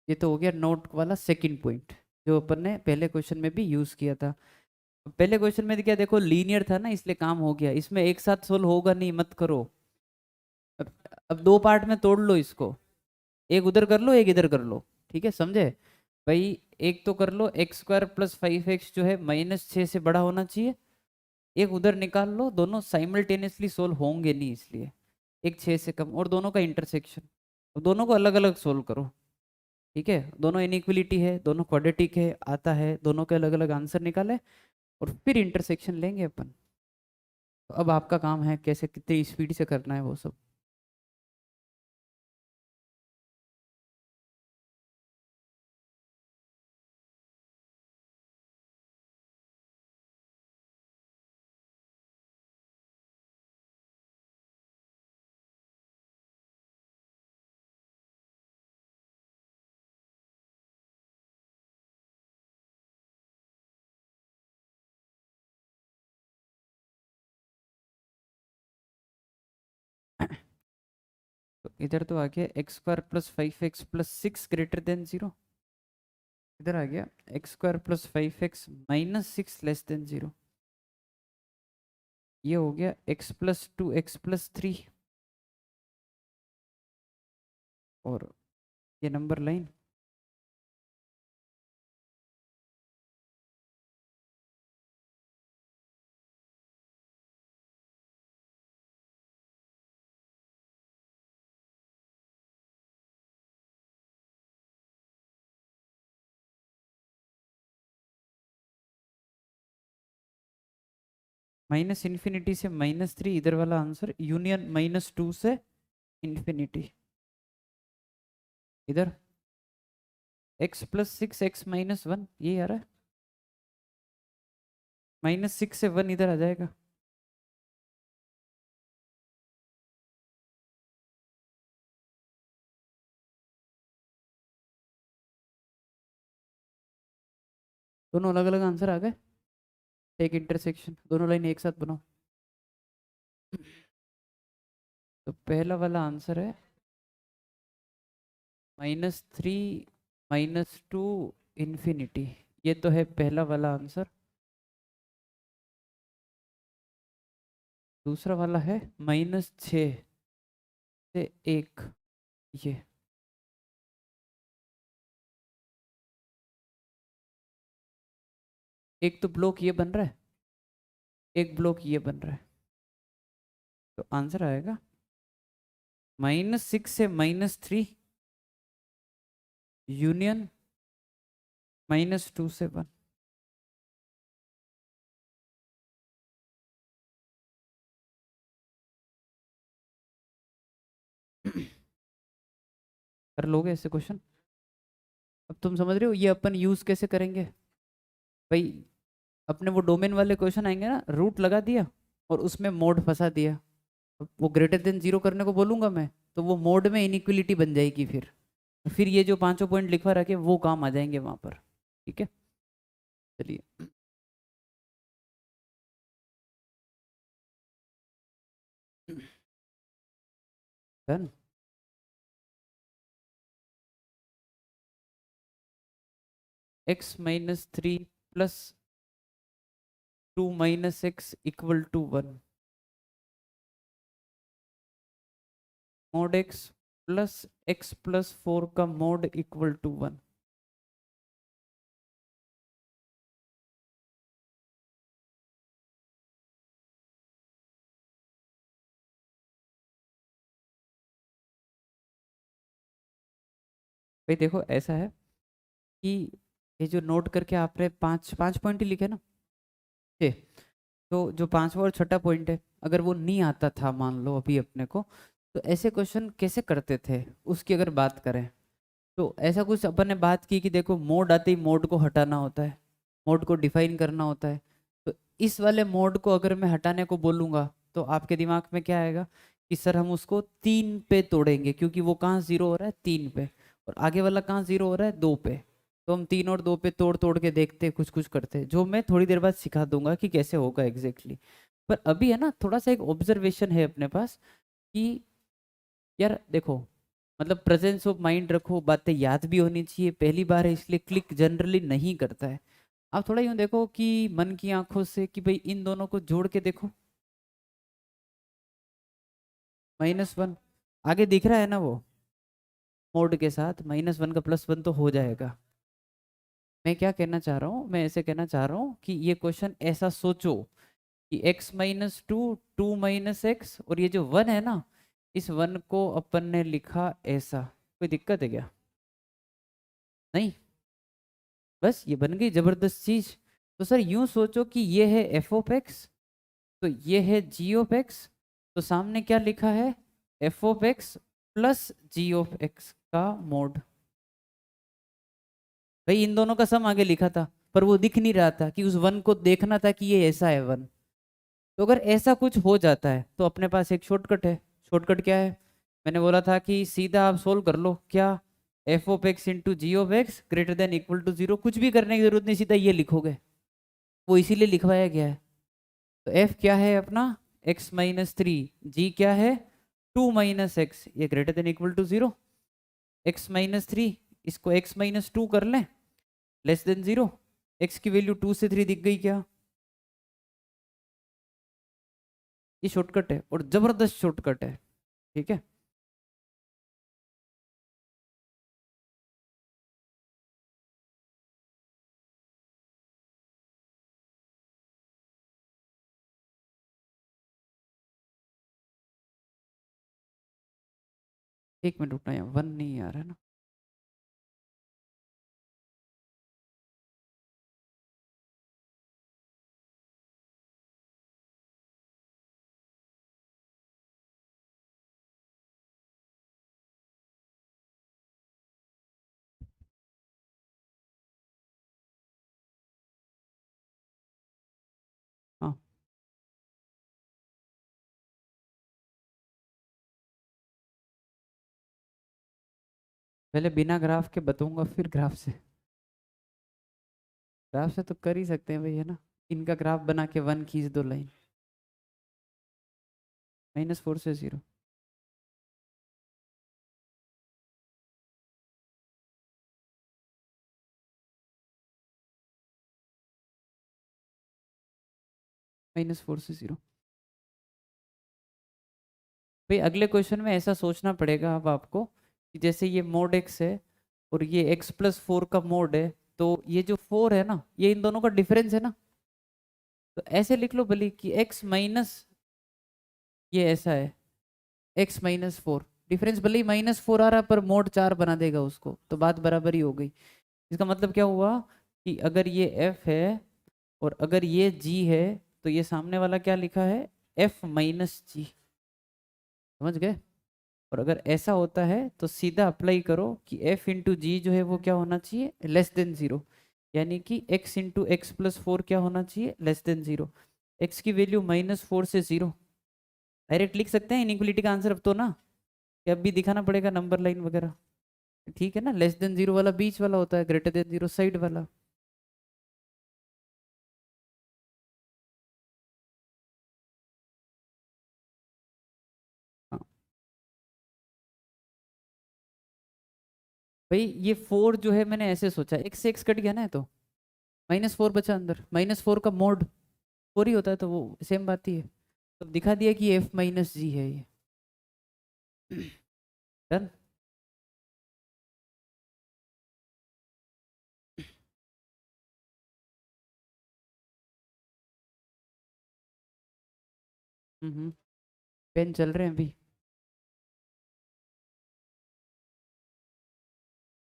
S1: ये तो हो गया नोट वाला सेकंड पॉइंट जो अपन ने पहले क्वेश्चन में भी यूज किया था। पहले क्वेश्चन में क्या देखो लीनियर था ना, इसलिए काम हो गया, इसमें एक साथ सोल्व होगा नहीं, मत करो। अब, अब दो पार्ट में तोड़ लो इसको, एक उधर कर लो एक इधर कर लो, ठीक है, समझे भाई? एक तो कर लो x² + 5x जो है -6 से बड़ा होना चाहिए, एक उधर निकाल लो, दोनों साइमल्टेनियसली सोल्व होंगे नहीं इसलिए, एक 6 से कम और दोनों का इंटरसेक्शन। अब दोनों को अलग अलग सोल्व करो, ठीक है, दोनों इनइक्वलिटी है, दोनों क्वाड्रेटिक है, आता है, दोनों के अलग अलग आंसर निकाले और फिर इंटरसेक्शन लेंगे अपन। तो अब आपका काम है कैसे कितनी स्पीड से करना है वो सब। तो इधर तो आ गया x² + 5x + 6 > 0, इधर आ गया x² + 5x -6 < 0। ये हो गया x + 2x + 3, और ये नंबर लाइन -∞ से -3, इधर वाला आंसर यूनियन -2 से इंफिनिटी। इधर x + 6 x -1 ये आ रहा है, -6 से 1 इधर आ जाएगा। दोनों अलग अलग आंसर आ गए, एक इंटरसेक्शन, दोनों लाइन एक साथ बनाओ। तो पहला वाला आंसर है -3 -2 इंफिनिटी, ये तो है पहला वाला आंसर। दूसरा वाला है -6 से 1, ये एक तो ब्लॉक ये बन रहा है, एक ब्लॉक ये बन रहा है, तो आंसर आएगा -6 से -3 यूनियन -2 से 1। कर लोगे ऐसे क्वेश्चन? अब तुम समझ रहे हो ये अपन यूज कैसे करेंगे भाई? अपने वो डोमेन वाले क्वेश्चन आएंगे ना, रूट लगा दिया और उसमें मोड फंसा दिया। अब वो ग्रेटर देन जीरो करने को बोलूंगा मैं, तो वो मोड में इनइक्वलिटी बन जाएगी। फिर ये जो पांचों पॉइंट लिखवा रखे वो काम आ जाएंगे वहां पर। ठीक है, चलिए। Done. x-3 plus 2 - x equal to 1। Mod x plus x+4 का मोड इक्वल टू 1। भाई देखो ऐसा है कि ये जो नोट करके आपने पांच पांच पॉइंट ही लिखे ना, छः, तो जो पांचवा और छठा पॉइंट है, अगर वो नहीं आता था मान लो अभी अपने को, तो ऐसे क्वेश्चन कैसे करते थे उसकी अगर बात करें, तो ऐसा कुछ अपन ने बात की कि देखो मोड आते ही मोड को हटाना होता है, मोड को डिफाइन करना होता है। तो इस वाले मोड को अगर मैं हटाने को बोलूँगा तो आपके दिमाग में क्या आएगा कि सर हम उसको 3 पे तोड़ेंगे, क्योंकि वो कहाँ जीरो हो रहा है 3 पे, और आगे वाला कहाँ जीरो हो रहा है 2 पे। तो हम 3 और 2 पे तोड़ तोड़ के देखते कुछ कुछ करते, जो मैं थोड़ी देर बाद सिखा दूंगा कि कैसे होगा एग्जैक्टली। पर अभी है ना थोड़ा सा एक ऑब्जर्वेशन है अपने पास कि यार देखो, मतलब प्रेजेंस ऑफ माइंड रखो, बातें याद भी होनी चाहिए, पहली बार है इसलिए क्लिक जनरली नहीं करता है। आप थोड़ा यूं देखो कि मन की आंखों से कि भाई इन दोनों को जोड़ के देखो, -1 आगे दिख रहा है ना वो, मोड के साथ -1 का +1 तो हो जाएगा। मैं क्या कहना चाह रहा हूँ, मैं ऐसे कहना चाह रहा हूँ कि ये क्वेश्चन ऐसा सोचो कि x-2 2 - x, और ये जो 1 है ना, इस 1 को अपन ने लिखा ऐसा। कोई दिक्कत है क्या? नहीं, बस ये बन गई जबरदस्त चीज। तो सर यूं सोचो कि ये है f(x), तो ये है g(x), तो सामने क्या लिखा है f(x) प्लस g(x) का मोड। भाई इन दोनों का सम आगे लिखा था, पर वो दिख नहीं रहा था कि उस 1 को देखना था कि ये ऐसा है 1। तो अगर ऐसा कुछ हो जाता है तो अपने पास एक शॉर्टकट है। शॉर्टकट क्या है? मैंने बोला था कि सीधा आप सोल्व कर लो, क्या f(x) into g(x) greater than equal to 0, कुछ भी करने की जरूरत नहीं, सीधा ये लिखोगे। वो इसीलिए लिखवाया गया है। तो f क्या है अपना x-3, g क्या है 2 - x, ये greater than equal to 0। x-3, इसको x-2 कर लें, लेस देन 0। x की वैल्यू 2 से 3 दिख गई क्या? ये शॉर्टकट है और जबरदस्त शॉर्टकट है। ठीक है, एक मिनट रुकना, यहाँ 1 नहीं आ रहा है ना। हाँ, पहले बिना ग्राफ के बताऊंगा फिर ग्राफ से। ग्राफ से तो कर ही सकते हैं भाई, है ना। इनका ग्राफ बना के 1 खींच दो लाइन, -4 से 0। -4 से 0। भाई अगले क्वेश्चन में ऐसा सोचना पड़ेगा अब आपको कि जैसे ये मोड x है और ये x+4 का मोड है, तो ये जो 4 है ना, ये इन दोनों का डिफरेंस है ना। तो ऐसे लिख लो भले कि x माइनस, ये ऐसा है x-4, डिफरेंस भले ही -4 आ रहा है पर मोड 4 बना देगा उसको, तो बात बराबर ही हो गई। इसका मतलब क्या हुआ कि अगर ये f है और अगर ये g है, तो ये सामने वाला क्या लिखा है f-g। समझ गए? और अगर ऐसा होता है तो सीधा अप्लाई करो कि एफ इंटू जी जो है वो क्या होना चाहिए, लेस देन जीरो, यानी कि x into x plus four क्या होना चाहिए, लेस देन जीरो। एक्स की वैल्यू -4 से जीरो, डायरेक्ट लिख सकते हैं इनइक्वलिटी का आंसर अब तो ना, कि अब भी दिखाना पड़ेगा नंबर लाइन वगैरह। ठीक है ना, लेस देन जीरो वाला बीच वाला होता है, ग्रेटर देन जीरो साइड वाला। हाँ भाई, ये फोर जो है मैंने ऐसे सोचा, एक्स से एक्स कट गया ना, तो -4 बचा अंदर, -4 का मोड फोर ही होता है, तो वो सेम बात ही है। तो दिखा दिया कि एफ माइनस जी है ये। डन। पेन चल रहे हैं अभी।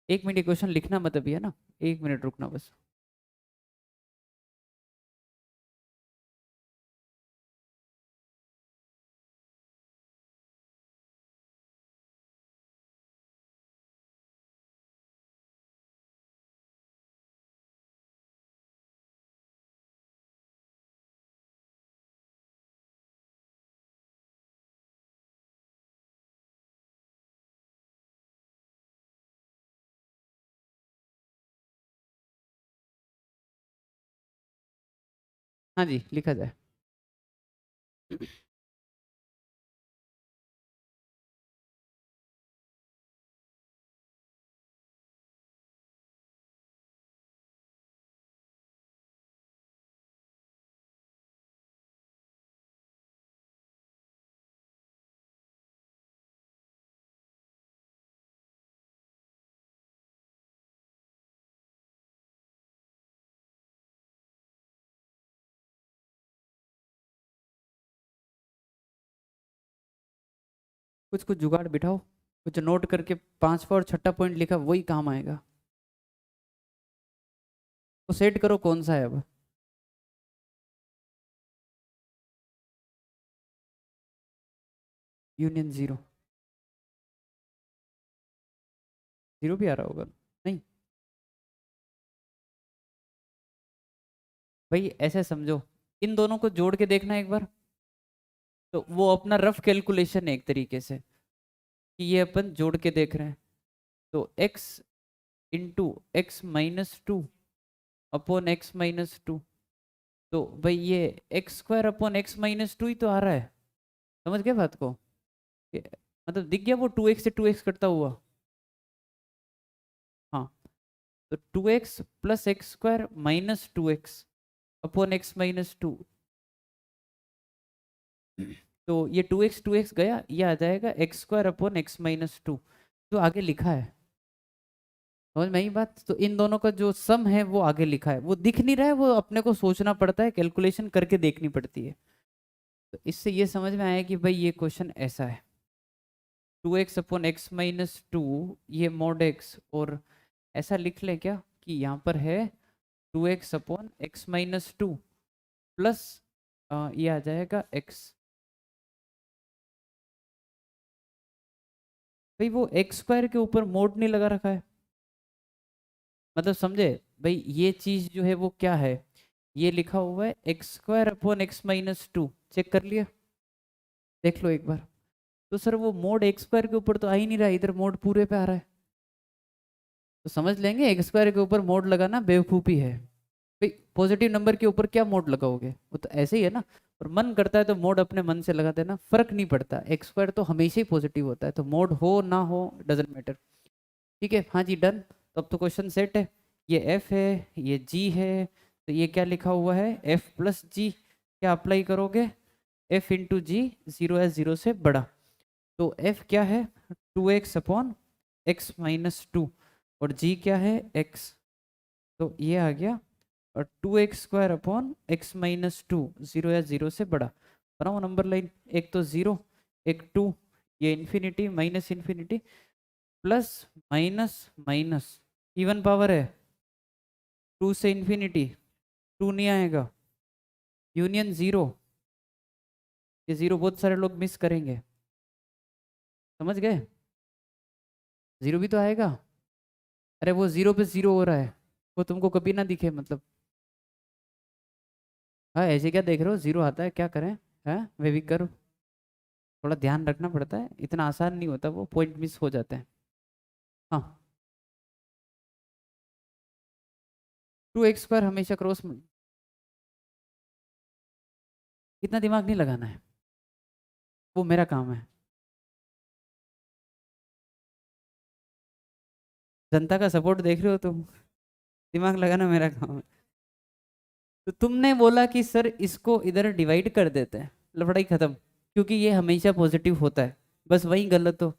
S1: 1 मिनट, ये क्वेश्चन लिखना मत अभी, है ना, 1 मिनट रुकना बस। हाँ जी, लिखा जाए। कुछ कुछ जुगाड़ बिठाओ, कुछ नोट करके, पांचवा और छठा पॉइंट लिखा वही काम आएगा। तो सेट करो कौन सा है अब। यूनियन जीरो, जीरो भी आ रहा होगा, नहीं भाई ऐसे समझो, इन दोनों को जोड़ के देखना एक बार। तो वो अपना रफ कैलकुलेशन है एक तरीके से, कि ये अपन जोड़ के देख रहे हैं। तो x into x minus two upon x minus two, तो भाई ये x square upon x minus two ही तो आ रहा है। समझ गए बात को? मतलब दिख गया वो 2x से 2x कटता हुआ। हाँ, तो 2x plus x square minus 2x upon x minus two, तो ये 2x गया, ये आ जाएगा x square upon x minus to, जो आगे लिखा है। समझ में आई बात? तो इन दोनों का जो सम है वो आगे लिखा है, वो दिख नहीं रहा है, वो अपने को सोचना पड़ता है, कैलकुलेशन करके देखनी पड़ती है। तो इससे ये समझ में आया कि भाई ये क्वेश्चन ऐसा है, 2x upon x minus to, ये मॉड एक्स, और ऐसा लिख लें क्या कि यहाँ पर है 2x upon x minus two plus ये आ जाएगा x। भाई वो एक्स स्क्वायर के ऊपर मोड नहीं लगा रखा है, मतलब समझे? भाई ये चीज जो है वो क्या है, ये लिखा हुआ है X square upon x minus two, check कर लिया? देख लो एक बार। तो सर वो मोड एक्स स्क्वायर के ऊपर तो आ ही नहीं रहा है, इधर मोड पूरे पे आ रहा है। तो समझ लेंगे एक्स स्क्वायर के ऊपर मोड लगाना बेवकूफ़ी है। भाई पॉजिटिव नंबर के ऊपर क्या मोड लगाओगे, वो तो ऐसे ही है ना। और मन करता है तो मोड अपने मन से लगा देना, फर्क नहीं पड़ता, एक्स स्क्वायर तो हमेशा ही पॉजिटिव होता है, तो मोड हो ना हो डजेंट मैटर। ठीक है, हाँ जी डन। तो अब तो क्वेश्चन सेट है, ये एफ है, ये जी है, तो ये क्या लिखा हुआ है, एफ प्लस जी, क्या अप्लाई करोगे, एफ इंटू जी, जीरो है जीरो से बड़ा। तो एफ क्या है, 2x upon x minus to, और जी क्या है, एक्स। तो ये आ गया, और 2x square upon x minus to, zero या जीरो से बड़ा। बनाओ नंबर लाइन, एक तो जीरो, एक टू, ये infinity minus infinity, plus minus minus, even power है, टू से इन्फिनिटी, टू नहीं आएगा, यूनियन जीरो, ये जीरो बहुत सारे लोग मिस करेंगे। समझ गए? जीरो भी तो आएगा। अरे वो जीरो पे जीरो हो रहा है, वो तुमको कभी ना दिखे मतलब। हाँ ऐसे क्या देख रहे हो, जीरो आता है क्या करें? है वे भी करो, थोड़ा ध्यान रखना पड़ता है, इतना आसान नहीं होता, वो पॉइंट मिस हो जाते हैं। हाँ 2x² हमेशा क्रॉस में, इतना दिमाग नहीं लगाना है, वो मेरा काम है। जनता का सपोर्ट देख रहे हो तुम, दिमाग लगाना मेरा काम है। तो तुमने बोला कि सर इसको इधर डिवाइड कर देते हैं, लफड़ाई खत्म, क्योंकि ये हमेशा पॉजिटिव होता है। बस वही गलत हो,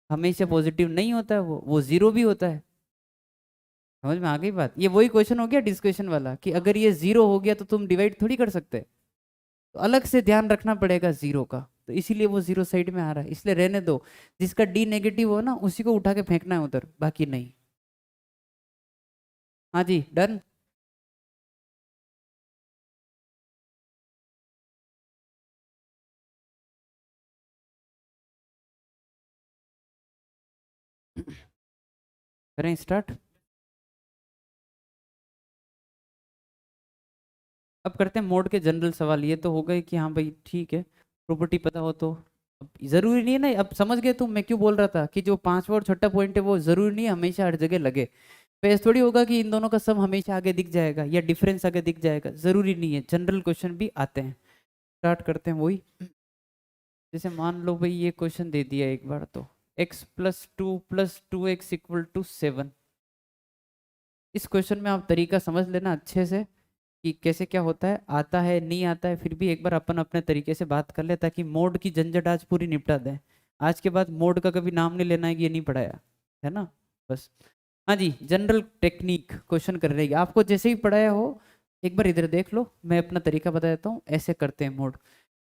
S1: हमेशा पॉजिटिव नहीं होता है, वो जीरो भी होता है। समझ में आ गई बात? ये वही क्वेश्चन हो गया डिस्कशन वाला कि अगर ये जीरो हो गया तो तुम डिवाइड थोड़ी कर सकते, तो अलग से ध्यान रखना पड़ेगा जीरो का, तो इसीलिए वो जीरो साइड में आ रहा है, इसलिए रहने दो। जिसका डी नेगेटिव हो ना उसी को उठा के फेंकना है उधर, बाकी नहीं। हाँ जी डन। करें स्टार्ट। अब करते हैं मोड के जनरल सवाल। ये तो हो गए कि हाँ भाई ठीक है, प्रॉपर्टी पता हो तो। अब जरूरी नहीं है ना, अब समझ गए तुम मैं क्यों बोल रहा था कि जो पांचवा और छठा पॉइंट है वो जरूरी नहीं है हमेशा हर जगह लगे। तो ऐसा थोड़ी होगा कि इन दोनों का सम हमेशा आगे दिख जाएगा या डिफरेंस आगे दिख जाएगा, जरूरी नहीं है, जनरल क्वेश्चन भी आते हैं। स्टार्ट करते हैं वही। जैसे मान लो भाई ये क्वेश्चन दे दिया एक बार तो, x+2 + 2x = 7। इस क्वेश्चन में आप तरीका समझ लेना अच्छे से कि कैसे क्या होता है, आता है नहीं आता है, फिर भी एक बार अपन अपने तरीके से बात कर ले, ताकि मोड की झंझट आज पूरी निपटा दें। आज के बाद मोड का कभी नाम नहीं लेना है कि ये नहीं पढ़ाया, है ना? बस। हाँ जी, जनरल टेक्निक क्वेश्चन कर रही है आपको जैसे ही पढ़ाया हो, एक बार इधर देख लो, मैं अपना तरीका बता देता हूँ। ऐसे करते हैं मोड।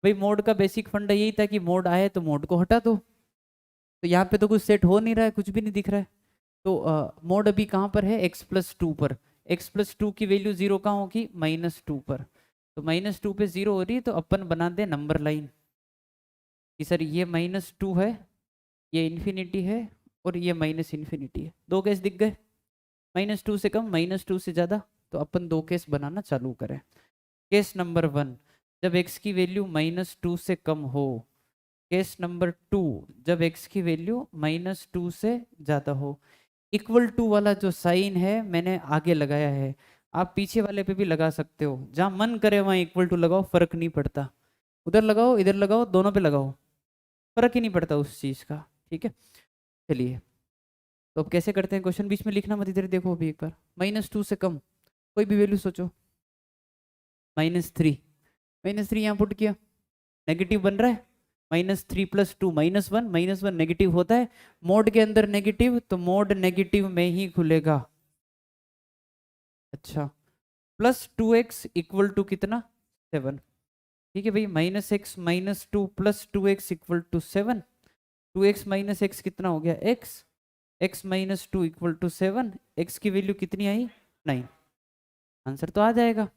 S1: भाई मोड का बेसिक फंडा यही था कि मोड आए तो मोड को हटा दो। तो यहाँ पे तो कुछ सेट हो नहीं रहा है, कुछ भी नहीं दिख रहा है। तो मोड अभी कहाँ पर है, x+2 पर। x+2 की वैल्यू जीरो कहाँ होगी, -2 पर। तो -2 पे जीरो हो रही है, तो अपन बना दे नंबर लाइन कि सर ये -2 है, ये इन्फिनिटी है, और ये -इन्फिनिटी है। दो केस दिख गए, -2 से कम, -2 से ज़्यादा। तो अपन दो केस बनाना चालू करें। केस नंबर 1, जब x की वैल्यू -2 से कम हो। केस नंबर 2, जब x की वैल्यू -2 से ज़्यादा हो। इक्वल टू वाला जो साइन है मैंने आगे लगाया है, आप पीछे वाले पे भी लगा सकते हो, जहां मन करे वहां इक्वल टू लगाओ, फर्क नहीं पड़ता। उधर लगाओ इधर लगाओ, दोनों पे लगाओ, फर्क ही नहीं पड़ता उस चीज का। ठीक है, चलिए। तो अब कैसे करते हैं क्वेश्चन, बीच में लिखना मत, इधर देखो अभी एक बार। -2 से कम कोई भी वैल्यू सोचो। -3, -3 यहाँ पुट किया, नेगेटिव बन रहा है। -3 + 2 -1, -1 नेगेटिव होता है। मोड के अंदर नेगेटिव, तो मोड नेगेटिव में ही खुलेगा। अच्छा, +2x = कितना, 7। ठीक है भाई, -x - 2 + 2x = 7। 2x - x कितना हो गया, x। x - 2 = 7, x की वैल्यू कितनी आई, 9। आंसर तो आ जाएगा।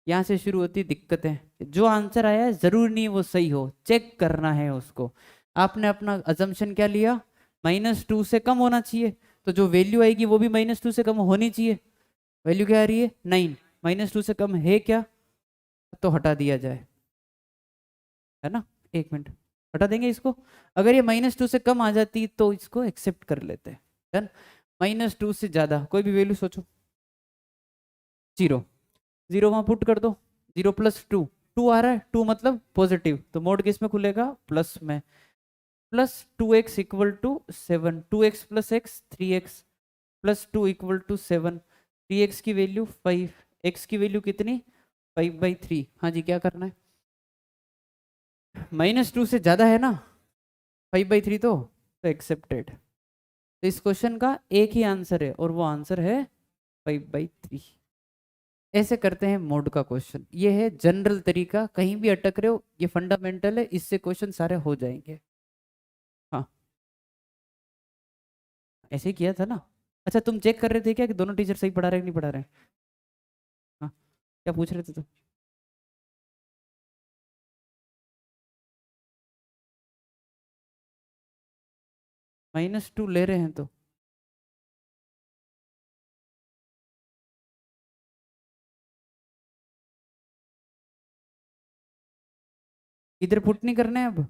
S1: यहाँ से शुरू होती दिक्कतें, जो आंसर आया है जरूर नहीं वो सही हो, चेक करना है उसको। आपने अपना अजम्पशन क्या लिया, -2 से कम होना चाहिए, तो जो वैल्यू आएगी वो भी -2 से कम होनी चाहिए। वैल्यू क्या आ रही है, 9। -2 से कम है क्या, तो हटा दिया जाए, है ना? एक मिनट, हटा देंगे इसको। अगर ये -2 से कम आ जाती तो इसको एक्सेप्ट कर लेते हैं। डन। -2 से ज्यादा कोई भी वैल्यू सोचो, 0। 0 वहां पुट कर दो। 0 + 2, 2 आ रहा है, 2 मतलब पॉजिटिव, तो मोड किस में खुलेगा, प्लस में। +2x = 7, 2x + x 3x, +2 = 7। 3x की वैल्यू 5, x की वैल्यू कितनी, 5/3। हाँ जी, क्या करना है, -2 से ज्यादा है ना, 5/3 तो एक्सेप्टेड। तो इस क्वेश्चन का एक ही आंसर है, और वो आंसर है 5/3। ऐसे करते हैं मोड का क्वेश्चन। ये है जनरल तरीका, कहीं भी अटक रहे हो ये फंडामेंटल है, इससे क्वेश्चन सारे हो जाएंगे। हाँ ऐसे ही किया था ना। अच्छा तुम चेक कर रहे थे क्या कि दोनों टीचर सही पढ़ा रहे हैं कि नहीं पढ़ा रहे हैं? हाँ, क्या पूछ रहे थे तुम? -2 ले रहे हैं तो इधर पुट नहीं करना है अब।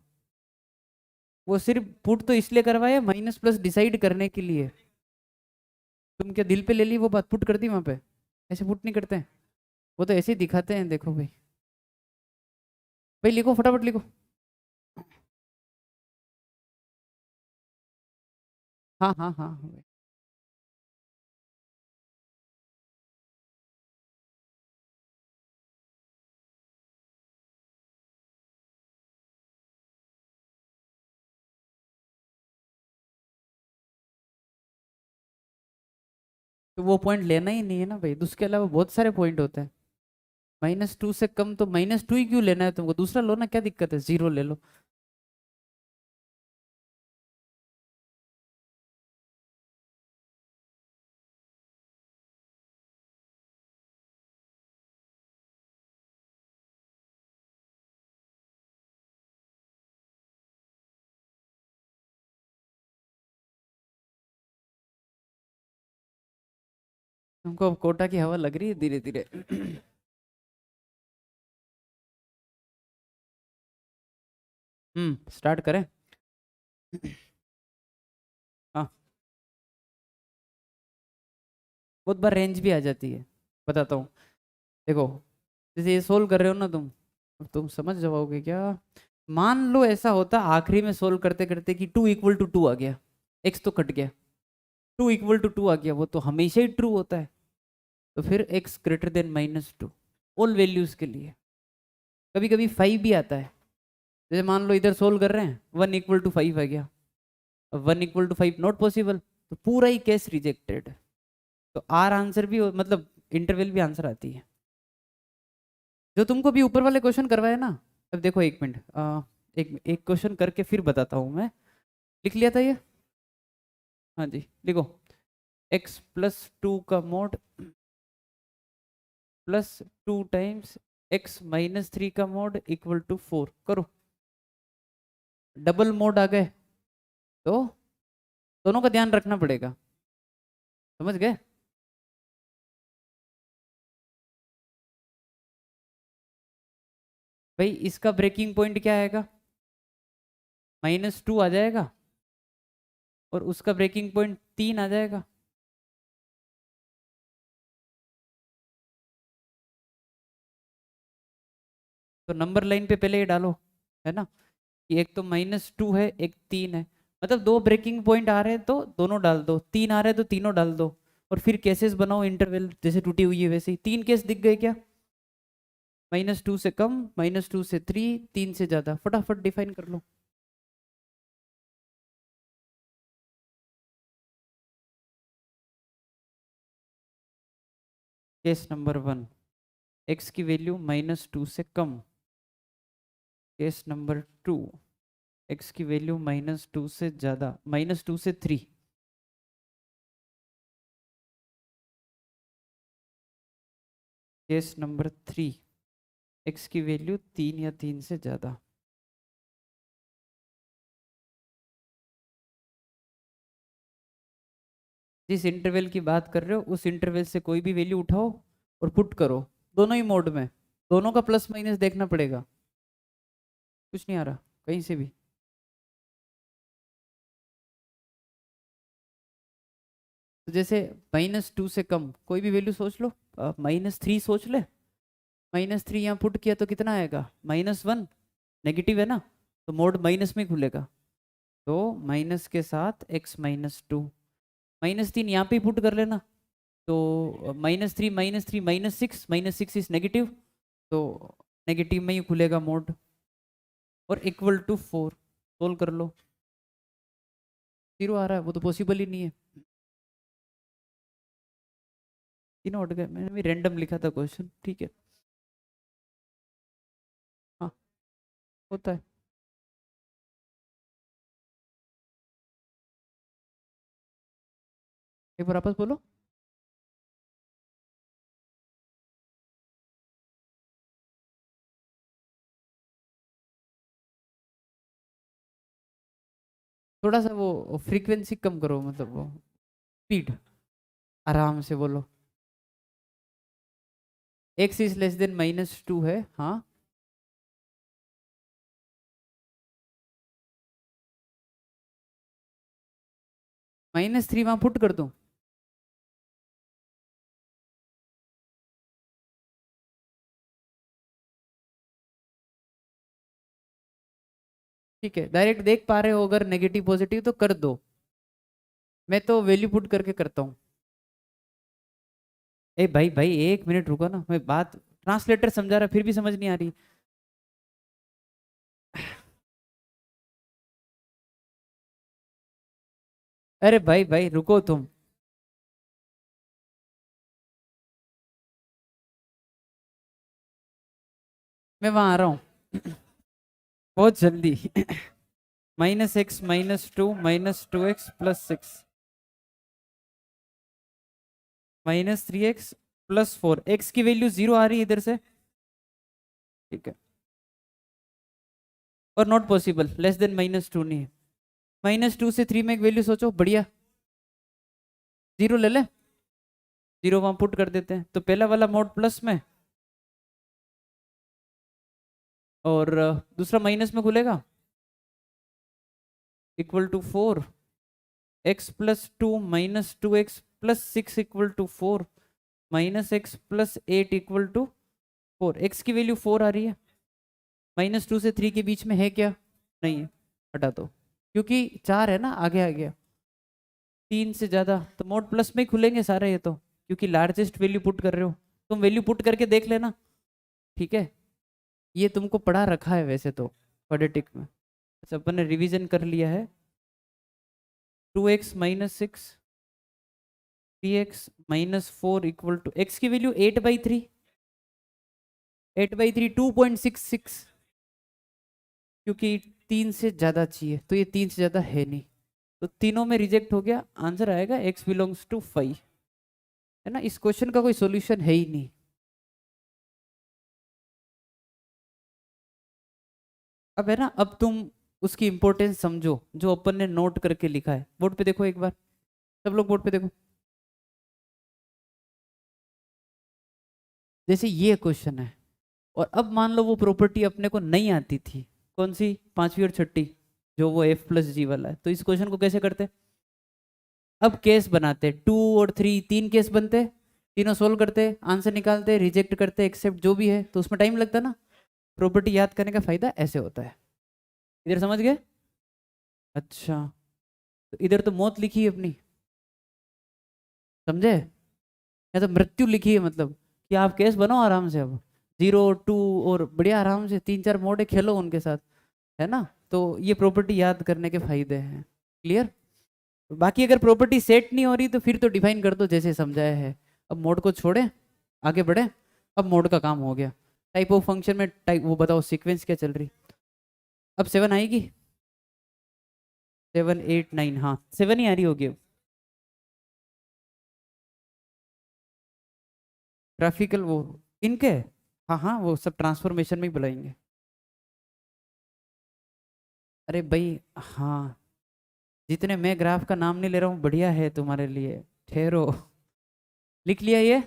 S1: वो सिर्फ पुट तो इसलिए करवाया माइनस प्लस डिसाइड करने के लिए। तुम क्या दिल पे ले ली वो बात, पुट कर दी वहां पे? ऐसे पुट नहीं करते हैं, वो तो ऐसे ही दिखाते हैं। देखो भाई, भाई लिखो फटाफट लिखो। हाँ हाँ हाँ हाँ। तो वो पॉइंट लेना ही नहीं है ना भाई, उसके अलावा बहुत सारे पॉइंट होते हैं। -2 से कम तो -2 ही क्यों लेना है तुमको? दूसरा लो ना, क्या दिक्कत है, 0 ले लो। तुमको अब कोटा की हवा लग रही है धीरे धीरे। स्टार्ट करें। हाँ, बहुत बार रेंज भी आ जाती है, बताता हूँ। देखो, जैसे ये सोल्व कर रहे हो ना तुम, अब तुम समझ जाओगे क्या। मान लो ऐसा होता आखिरी में सोल्व करते करते कि 2 = 2 आ गया, एक्स तो कट गया, 2 = 2 आ गया, वो तो हमेशा ही ट्रू होता है। तो फिर x greater than -2 all values के लिए। कभी कभी 5 भी आता है। जैसे मान लो इधर सोल्व कर रहे हैं, 1 = 5 आ गया, 1 = 5 नॉट पॉसिबल, तो पूरा ही केस रिजेक्टेड। तो आर आंसर भी मतलब इंटरवल भी आंसर आती है। जो तुमको भी ऊपर वाले क्वेश्चन करवाए ना, अब देखो एक मिनट, एक एक क्वेश्चन करके फिर बताता हूँ मैं। लिख लिया था ये? हाँ जी, लिखो। x+2 का मोड +2 टाइम्स x-3 का मोड =4 करो। डबल मोड आ गए तो दोनों का ध्यान रखना पड़ेगा, समझ गए? भाई इसका ब्रेकिंग पॉइंट क्या आएगा? -2 आ जाएगा, और उसका ब्रेकिंग पॉइंट 3 आ जाएगा। तो नंबर लाइन पे पहले ये डालो, है ना, कि एक तो -2 है, एक 3 है। मतलब दो ब्रेकिंग पॉइंट आ रहे हैं तो दोनों डाल दो, तीन आ रहे हैं तो तीनों डाल दो। और फिर केसेस बनाओ इंटरवल, जैसे टूटी हुई है वैसे ही। 3 केस दिख गए क्या? -2 से कम, -2 से 3, 3 से ज्यादा, फटाफट डिफाइन कर लो। केस नंबर 1, एक्स की वैल्यू -2 से कम। केस नंबर 2, एक्स की वैल्यू -2 से ज्यादा, -2 से 3। केस नंबर 3, एक्स की वैल्यू 3 या 3 से ज्यादा। जिस इंटरवल की बात कर रहे हो उस इंटरवल से कोई भी वैल्यू उठाओ और पुट करो, दोनों ही मोड में। दोनों का प्लस माइनस देखना पड़ेगा। कुछ नहीं आ रहा कहीं से भी? तो जैसे -2 से कम कोई भी वैल्यू सोच लो, -3 सोच ले। -3 यहाँ पुट किया तो कितना आएगा? -1, नेगेटिव है ना, तो मोड माइनस में खुलेगा। तो माइनस के साथ x-2, -3 यहाँ पे ही पुट कर लेना। तो -3 -3 -6, -6 इज नेगेटिव, तो नेगेटिव में ही खुलेगा मोड। और =4 सोल्व कर लो। 0 आ रहा है, वो तो पॉसिबल ही नहीं है। तीनों हट गए, मैंने भी रैंडम लिखा था क्वेश्चन, ठीक है। हाँ, होता है। एक बार वापस बोलो। थोड़ा सा वो फ्रीक्वेंसी कम करो, मतलब वो स्पीड, आराम से बोलो। एक्स इज लेस देन -2 है, हाँ। -3 वहां पुट कर दूं? ठीक है, डायरेक्ट देख पा रहे हो, अगर नेगेटिव पॉजिटिव तो कर दो। मैं तो वैल्यू पुट करके करता हूँ। ए भाई भाई, 1 मिनट रुको ना, मैं बात, ट्रांसलेटर समझा रहा फिर भी समझ नहीं आ रही। अरे भाई भाई रुको तुम। मैं वहां आ रहा हूँ बहुत जल्दी। -x -2 -2x + 6 -3x + 4, x की वैल्यू 0 आ रही है इधर से। ठीक है, और नॉट पॉसिबल, लेस देन -2 नहीं है। -2 से 3 में एक वैल्यू सोचो, बढ़िया। 0 ले ले, 0 वहां पुट कर देते हैं, तो पहला वाला मोड प्लस में, और दूसरा माइनस में खुलेगा, =4। x + 2 -2x + 6 =4, -x + 8 =4। x की वैल्यू 4 आ रही है, -2 से 3 के बीच में है क्या? नहीं है, हटा दो, क्योंकि 4 है ना, आगे आ गया। 3 से ज्यादा तो मोड प्लस में ही खुलेंगे सारे ये तो, क्योंकि लार्जेस्ट वैल्यू पुट कर रहे हो। तुम वैल्यू पुट करके देख लेना, ठीक है। ये तुमको पढ़ा रखा है वैसे तो क्वाड्रेटिक में, अच्छा अपन ने रिवीजन कर लिया है। 2x - 6 3x - 4 x की वैल्यू 8/3, 8/3 2.66, क्योंकि 3 से ज्यादा चाहिए, तो ये 3 से ज्यादा है नहीं, तो तीनों में रिजेक्ट हो गया। आंसर आएगा x ∈ 5, है ना। इस क्वेश्चन का कोई सॉल्यूशन है ही नहीं। अब है ना, अब तुम उसकी इंपॉर्टेंस समझो जो अपन ने नोट करके लिखा है। बोर्ड पे देखो एक बार, सब लोग बोर्ड पे देखो। जैसे ये क्वेश्चन है, और अब मान लो वो प्रॉपर्टी अपने को नहीं आती थी, कौन सी, पांचवी और छठी, जो वो f + g वाला है, तो इस क्वेश्चन को कैसे करते? अब केस बनाते, 2 और 3, 3 केस बनते, तीनों सोल्व करते, आंसर निकालते, रिजेक्ट करते, एक्सेप्ट जो भी है, तो उसमें टाइम लगता ना। प्रॉपर्टी याद करने का फायदा ऐसे होता है। इधर समझ गए? अच्छा, तो इधर तो मौत लिखी है अपनी, समझे? या तो मृत्यु लिखी है, मतलब कि आप केस बनाओ आराम से अब, 0 2, और बढ़िया आराम से 3 4 मोड़े खेलो उनके साथ, है ना। तो ये प्रॉपर्टी याद करने के फायदे हैं। क्लियर? बाकी अगर प्रॉपर्टी सेट नहीं हो रही तो फिर तो डिफाइन कर दो जैसे समझाया है। अब मोड को छोड़े, आगे बढ़े। अब मोड का काम हो गया। टाइप ऑफ फंक्शन में टाइप, वो बताओ सीक्वेंस क्या चल रही। अब 7 आएगी, 7 8 9, हाँ 7 ही आ रही होगी अब। ग्राफिकल वो इनके, हाँ हाँ वो सब ट्रांसफॉर्मेशन में ही बुलाएंगे। अरे भाई हाँ, जितने मैं ग्राफ का नाम नहीं ले रहा हूँ बढ़िया है तुम्हारे लिए, ठहरो। लिख लिया ये?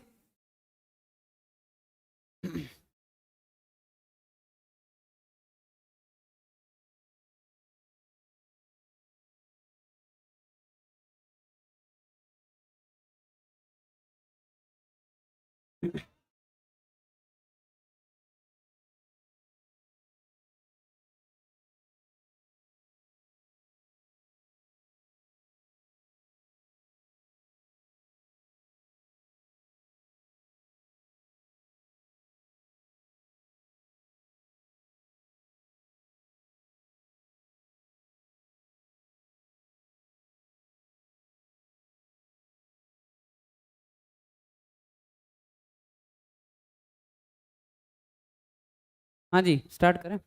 S1: हाँ जी, स्टार्ट करें।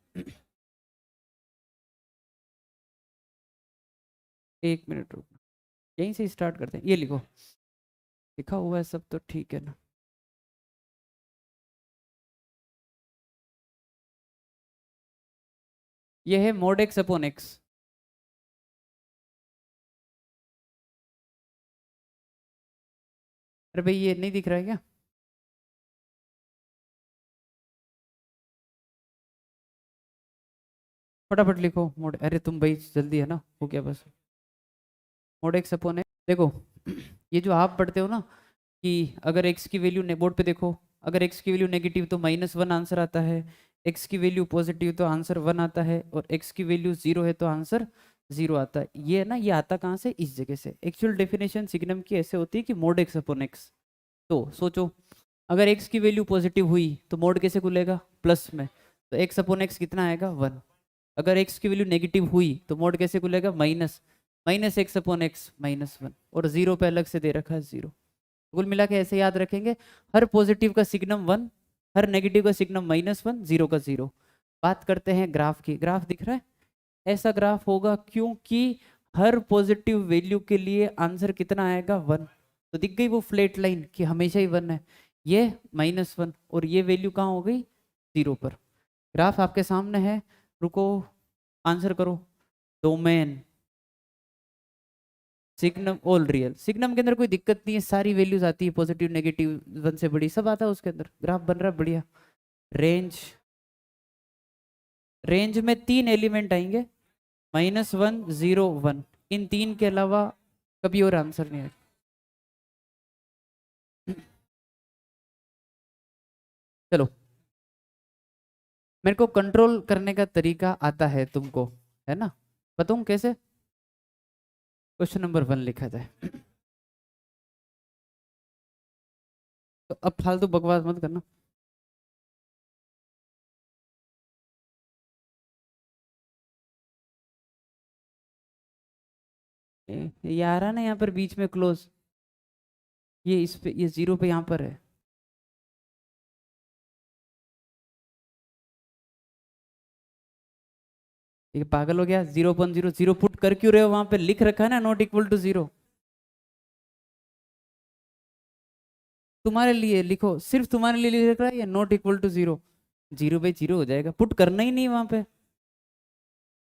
S1: 1 मिनट रुको, यहीं से स्टार्ट करते हैं। ये लिखो, लिखा हुआ है सब तो ठीक है ना। ये है mod x/x, अरे भाई ये नहीं दिख रहा है क्या? फटाफट लिखो मोड, अरे तुम भाई जल्दी है ना, हो गया बस। मोड एक्स अपॉन है, देखो ये जो आप पढ़ते हो ना कि अगर x की वैल्यू बोर्ड पे देखो, अगर x की वैल्यू नेगेटिव तो -1 आंसर आता है, x की वैल्यू पॉजिटिव तो आंसर 1 आता है, और x की वैल्यू 0 है तो आंसर 0 आता है। ये है ना, ये आता कहाँ से, इस जगह से। एक्चुअल डेफिनेशन सिग्नम की ऐसे होती है कि मोड एक्स अपॉन एक्स। तो सोचो अगर x की वैल्यू पॉजिटिव हुई तो मोड कैसे खुलेगा, प्लस में, तो x अपॉन एक्स कितना आएगा, 1। अगर x की वैल्यू नेगेटिव हुई तो मोड कैसे खुलेगा, minus, minus x upon x -1, और 0 पे अलग से दे रखा है 0। कुल मिला के ऐसे याद रखेंगे, हर पॉजिटिव का सिग्नम 1, हर नेगेटिव का सिग्नम -1, 0 का 0। बात करते हैं ग्राफ की, ग्राफ दिख रहा है, ऐसा ग्राफ होगा क्योंकि हर पॉजिटिव वैल्यू के लिए आंसर कितना आएगा, 1। तो दिख गई वो फ्लैट लाइन कि हमेशा ही 1 है, ये -1, और ये वैल्यू कहाँ हो गई, 0 पर। ग्राफ आपके सामने है, रुको आंसर करो। Domain signum all real, signum के अंदर कोई दिक्कत नहीं है, सारी वैल्यूज आती है, पॉजिटिव नेगेटिव 1 से बड़ी सब आता है उसके अंदर, ग्राफ बन रहा है बढ़िया। रेंज, रेंज में 3 एलिमेंट आएंगे, -1, 0, 1, इन 3 के अलावा कभी और आंसर नहीं आएगा। चलो, मेरे को कंट्रोल करने का तरीका आता है तुमको, है ना, बताऊं कैसे। क्वेश्चन नंबर 1 लिखा जाए। तो अब फालतू बकवास मत करना। ये आ रहा ना यहाँ पर बीच में क्लोज, ये इस पे, ये 0 पे यहाँ पर है। ये पागल हो गया, 0.0 0 पुट कर क्यों रहे हो, वहां पे लिख रखा है ना नॉट इक्वल टू 0। तुम्हारे लिए लिखो, सिर्फ तुम्हारे लिए लिख रहा है ये नॉट इक्वल टू 0, 0/0 हो जाएगा, पुट करना ही नहीं वहां पे।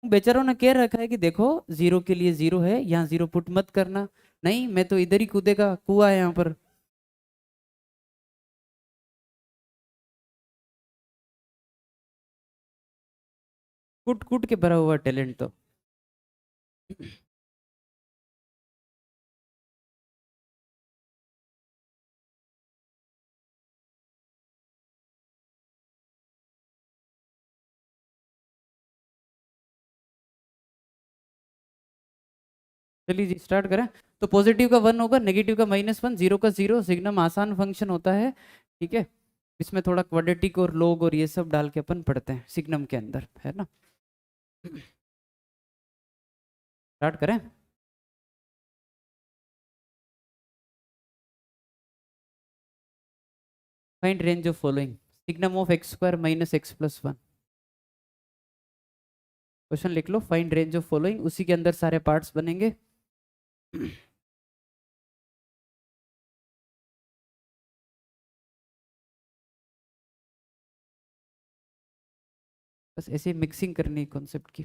S1: बेचारों ने कह रखा है कि देखो 0 के लिए 0 है, यहाँ 0 पुट मत करना। नहीं, मैं तो इधर ही कूदेगा, कुआ है यहाँ पर। कूट कूट के भरा हुआ टैलेंट तो। चलिए जी स्टार्ट करें। तो पॉजिटिव का 1 होगा, नेगेटिव का -1, 0 का 0, सिग्नम आसान फंक्शन होता है, ठीक है। इसमें थोड़ा क्वाड्रेटिक और लॉग और ये सब डाल के अपन पढ़ते हैं सिग्नम के अंदर, है ना। स्टार्ट करें। Find range of following, signum of x² - x+1। Question लिख लो, फाइंड रेंज ऑफ फॉलोइंग, उसी के अंदर सारे पार्ट्स बनेंगे। बस ऐसे मिक्सिंग करनी है कॉन्सेप्ट की।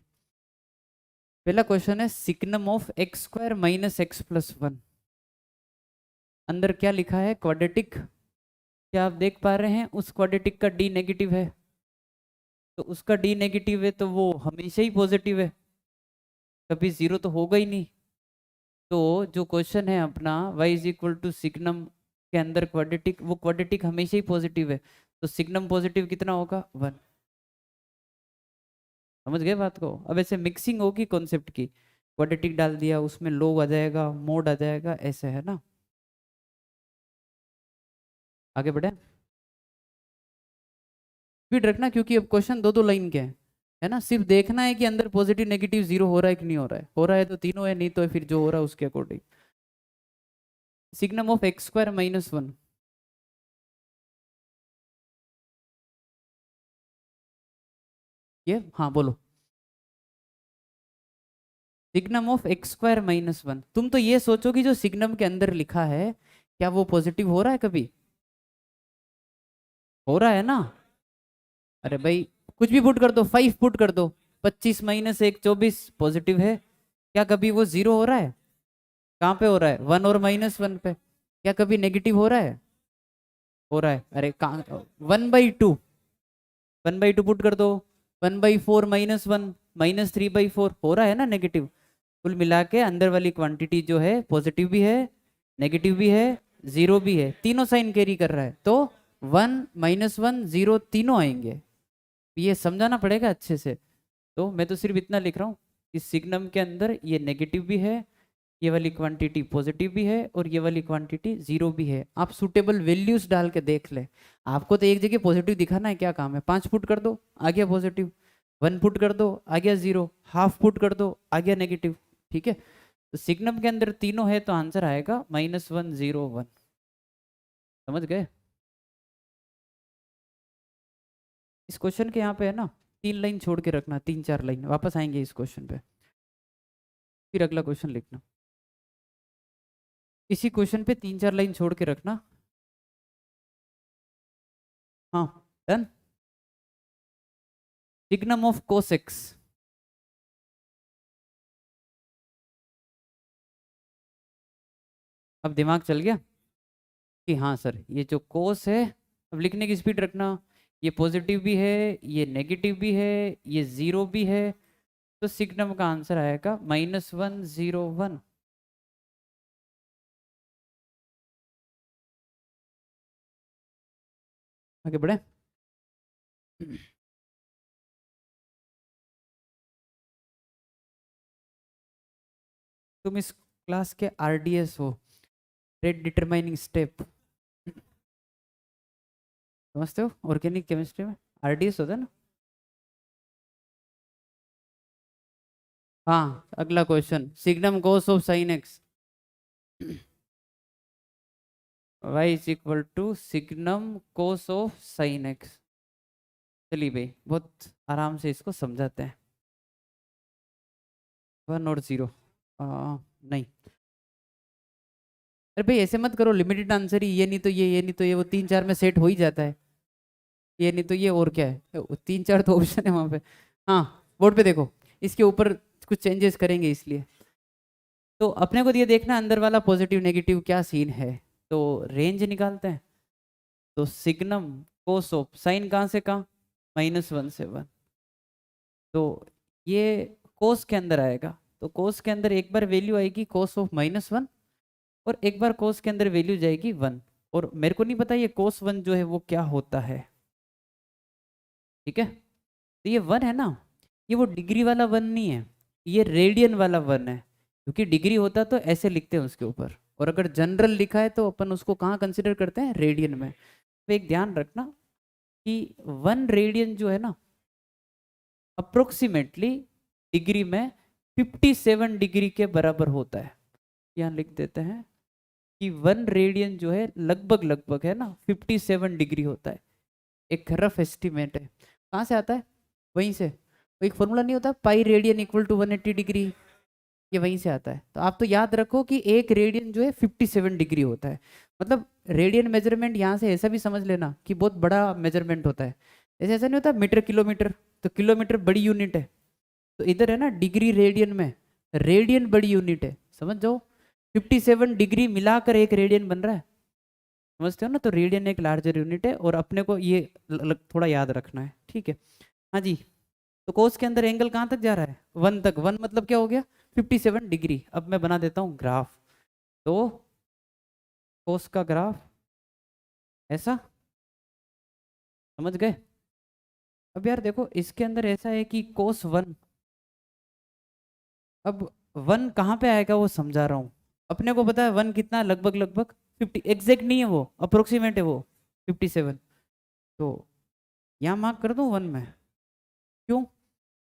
S1: पहला क्वेश्चन है सिग्नम ऑफ x² - x+1। अंदर क्या लिखा है, क्वाड्रेटिक, क्या आप देख पा रहे हैं, उस क्वाड्रेटिक का d नेगेटिव है, तो उसका d नेगेटिव है तो वो हमेशा ही पॉजिटिव है, कभी 0 तो होगा ही नहीं। तो जो क्वेश्चन है अपना y = सिग्नम के अंदर क्वाड्रेटिक, वो क्वाड्रेटिक हमेशा ही पॉजिटिव है, तो सिग्नम पॉजिटिव कितना होगा, 1। समझ गए बात को। अब ऐसे मिक्सिंग होगी कॉन्सेप्ट की, क्वाड्रेटिक डाल दिया, उसमें लोग आ जाएगा, मोड आ जाएगा, ऐसे है ना। आगे बढ़े, स्पीड रखना क्योंकि अब क्वेश्चन दो दो लाइन के हैं, है ना। सिर्फ देखना है कि अंदर पॉजिटिव नेगेटिव 0 हो रहा है कि नहीं हो रहा है, हो रहा है तो तीनों है, नहीं तो फिर जो हो रहा है उसके अकॉर्डिंग। Signum of x² - 1। ये हाँ बोलो, सिग्नम ऑफ x² - 1। तुम तो ये सोचो कि जो सिग्नम के अंदर लिखा है क्या वो पॉजिटिव हो रहा है, कभी हो रहा है ना। अरे भाई कुछ भी पुट कर दो, 5 पुट कर दो, 25 - 1 24 पॉजिटिव है, क्या कभी वो 0 हो रहा है, कहाँ पे हो रहा है, 1 और -1 पे। क्या कभी नेगेटिव हो रहा है? हो रहा है। अरे कहाँ, 1/2, 1/2 पुट कर दो, 1/4 -1 -3/4 हो रहा है ना नेगेटिव। कुल मिला के अंदर वाली क्वांटिटी जो है पॉजिटिव भी है, नेगेटिव भी है, जीरो भी है, तीनों साइन कैरी कर रहा है। तो 1 -1 0 तीनों आएंगे। ये समझाना पड़ेगा अच्छे से। तो मैं तो सिर्फ इतना लिख रहा हूँ कि सिग्नम के अंदर ये नेगेटिव भी है, ये वाली क्वांटिटी पॉजिटिव भी है और ये वाली क्वांटिटी जीरो भी है। आप सुटेबल वैल्यूज डाल के देख ले। आपको तो एक जगह पॉजिटिव दिखाना है, क्या काम है? 5 पुट कर दो, आ गया पॉजिटिव। 1 पुट कर दो, आ गया जीरो। हाफ पुट कर दो, आ गया नेगेटिव। ठीक है, तो सिग्नम के अंदर तीनों है तो आंसर आएगा -1 0 1। समझ गए? इस क्वेश्चन के यहाँ पे है ना 3 लाइन छोड़ के रखना, 3 4 लाइन, वापस आएंगे इस क्वेश्चन पे, फिर अगला क्वेश्चन लिखना। इसी क्वेश्चन पे 3 4 लाइन छोड़ के रखना। हाँ, डन। Signum of कोसेक्स। अब दिमाग चल गया कि हाँ सर ये जो कोस है, अब लिखने की स्पीड रखना। ये पॉजिटिव भी है, ये नेगेटिव भी है, ये जीरो भी है। तो सिग्नम का आंसर आएगा -1 0 1। आगे बढ़े। तुम इस क्लास के RDS हो, रेट डिटरमाइनिंग स्टेप। समझते हो? ऑर्गेनिक केमिस्ट्री में RDS होता है ना। हाँ, अगला question, signum cos of sine X. y is equal to signum cos of sine X. चलिए भाई बहुत आराम से इसको समझाते हैं। 1 और 0 नहीं, अरे भाई ऐसे मत करो, लिमिटेड आंसर ही, ये नहीं तो ये नहीं तो ये, वो 3 4 में सेट हो ही जाता है। ये नहीं तो ये और क्या है, 3 4 तो ऑप्शन है वहां पे। हाँ, बोर्ड पे देखो, इसके ऊपर कुछ चेंजेस करेंगे इसलिए। तो अपने को ये देखना अंदर वाला पॉजिटिव नेगेटिव क्या सीन है। तो रेंज निकालते हैं। तो सिग्नम कोस ऑफ साइन कहाँ से कहाँ, -1 से 1। तो ये कोस के अंदर आएगा। तो कोस के अंदर एक बार वैल्यू आएगी कोस ऑफ -1, और एक बार कोस के अंदर वैल्यू जाएगी 1। और मेरे को नहीं पता ये कोस 1 जो है वो क्या होता है। ठीक है, तो ये 1 है ना, ये वो डिग्री वाला 1 नहीं है, ये रेडियन वाला 1 है। क्योंकि डिग्री होता तो ऐसे लिखते हैं उसके ऊपर, और अगर जनरल लिखा है तो अपन उसको कहाँ कंसिडर करते हैं, रेडियन में। तो एक ध्यान रखना कि 1 रेडियन जो है ना, अप्रोक्सीमेटली डिग्री में 57 डिग्री के बराबर होता है। यहाँ लिख देते हैं कि 1 रेडियन जो है लगभग लगभग है ना 57 डिग्री होता है। एक रफ एस्टिमेट है। कहाँ से आता है? वहीं से। वो एक फॉर्मूला नहीं होता, pi radian equal to 180 degree, ये वहीं से आता है। तो आप तो याद रखो कि एक रेडियन जो है 57 डिग्री होता है। मतलब रेडियन मेजरमेंट यहाँ से ऐसा भी समझ लेना कि बहुत बड़ा मेजरमेंट होता है। जैसे ऐसा नहीं होता मीटर किलोमीटर, तो किलोमीटर बड़ी यूनिट है, तो इधर है ना डिग्री रेडियन में, रेडियन बड़ी यूनिट है। समझ जाओ, 57 डिग्री मिलाकर एक रेडियन बन रहा है। समझते हो ना? तो रेडियन एक लार्जर यूनिट है, और अपने को ये थोड़ा याद रखना है। ठीक है, हाँ जी। तो कोस के अंदर एंगल कहाँ तक जा रहा है? 1 तक। 1 मतलब क्या हो गया? 57 डिग्री। अब मैं बना देता हूँ ग्राफ। तो कोस का ग्राफ ऐसा, समझ गए? अब यार देखो इसके अंदर ऐसा है कि कोस 1, अब 1 कहाँ पे आएगा वो समझा रहा हूँ। अपने को पता है 1 कितना, लगभग लगभग 50, एग्जैक्ट नहीं है वो, अप्रोक्सीमेट है वो 57। तो यहाँ मार्क कर दूँ 1 में। क्यों?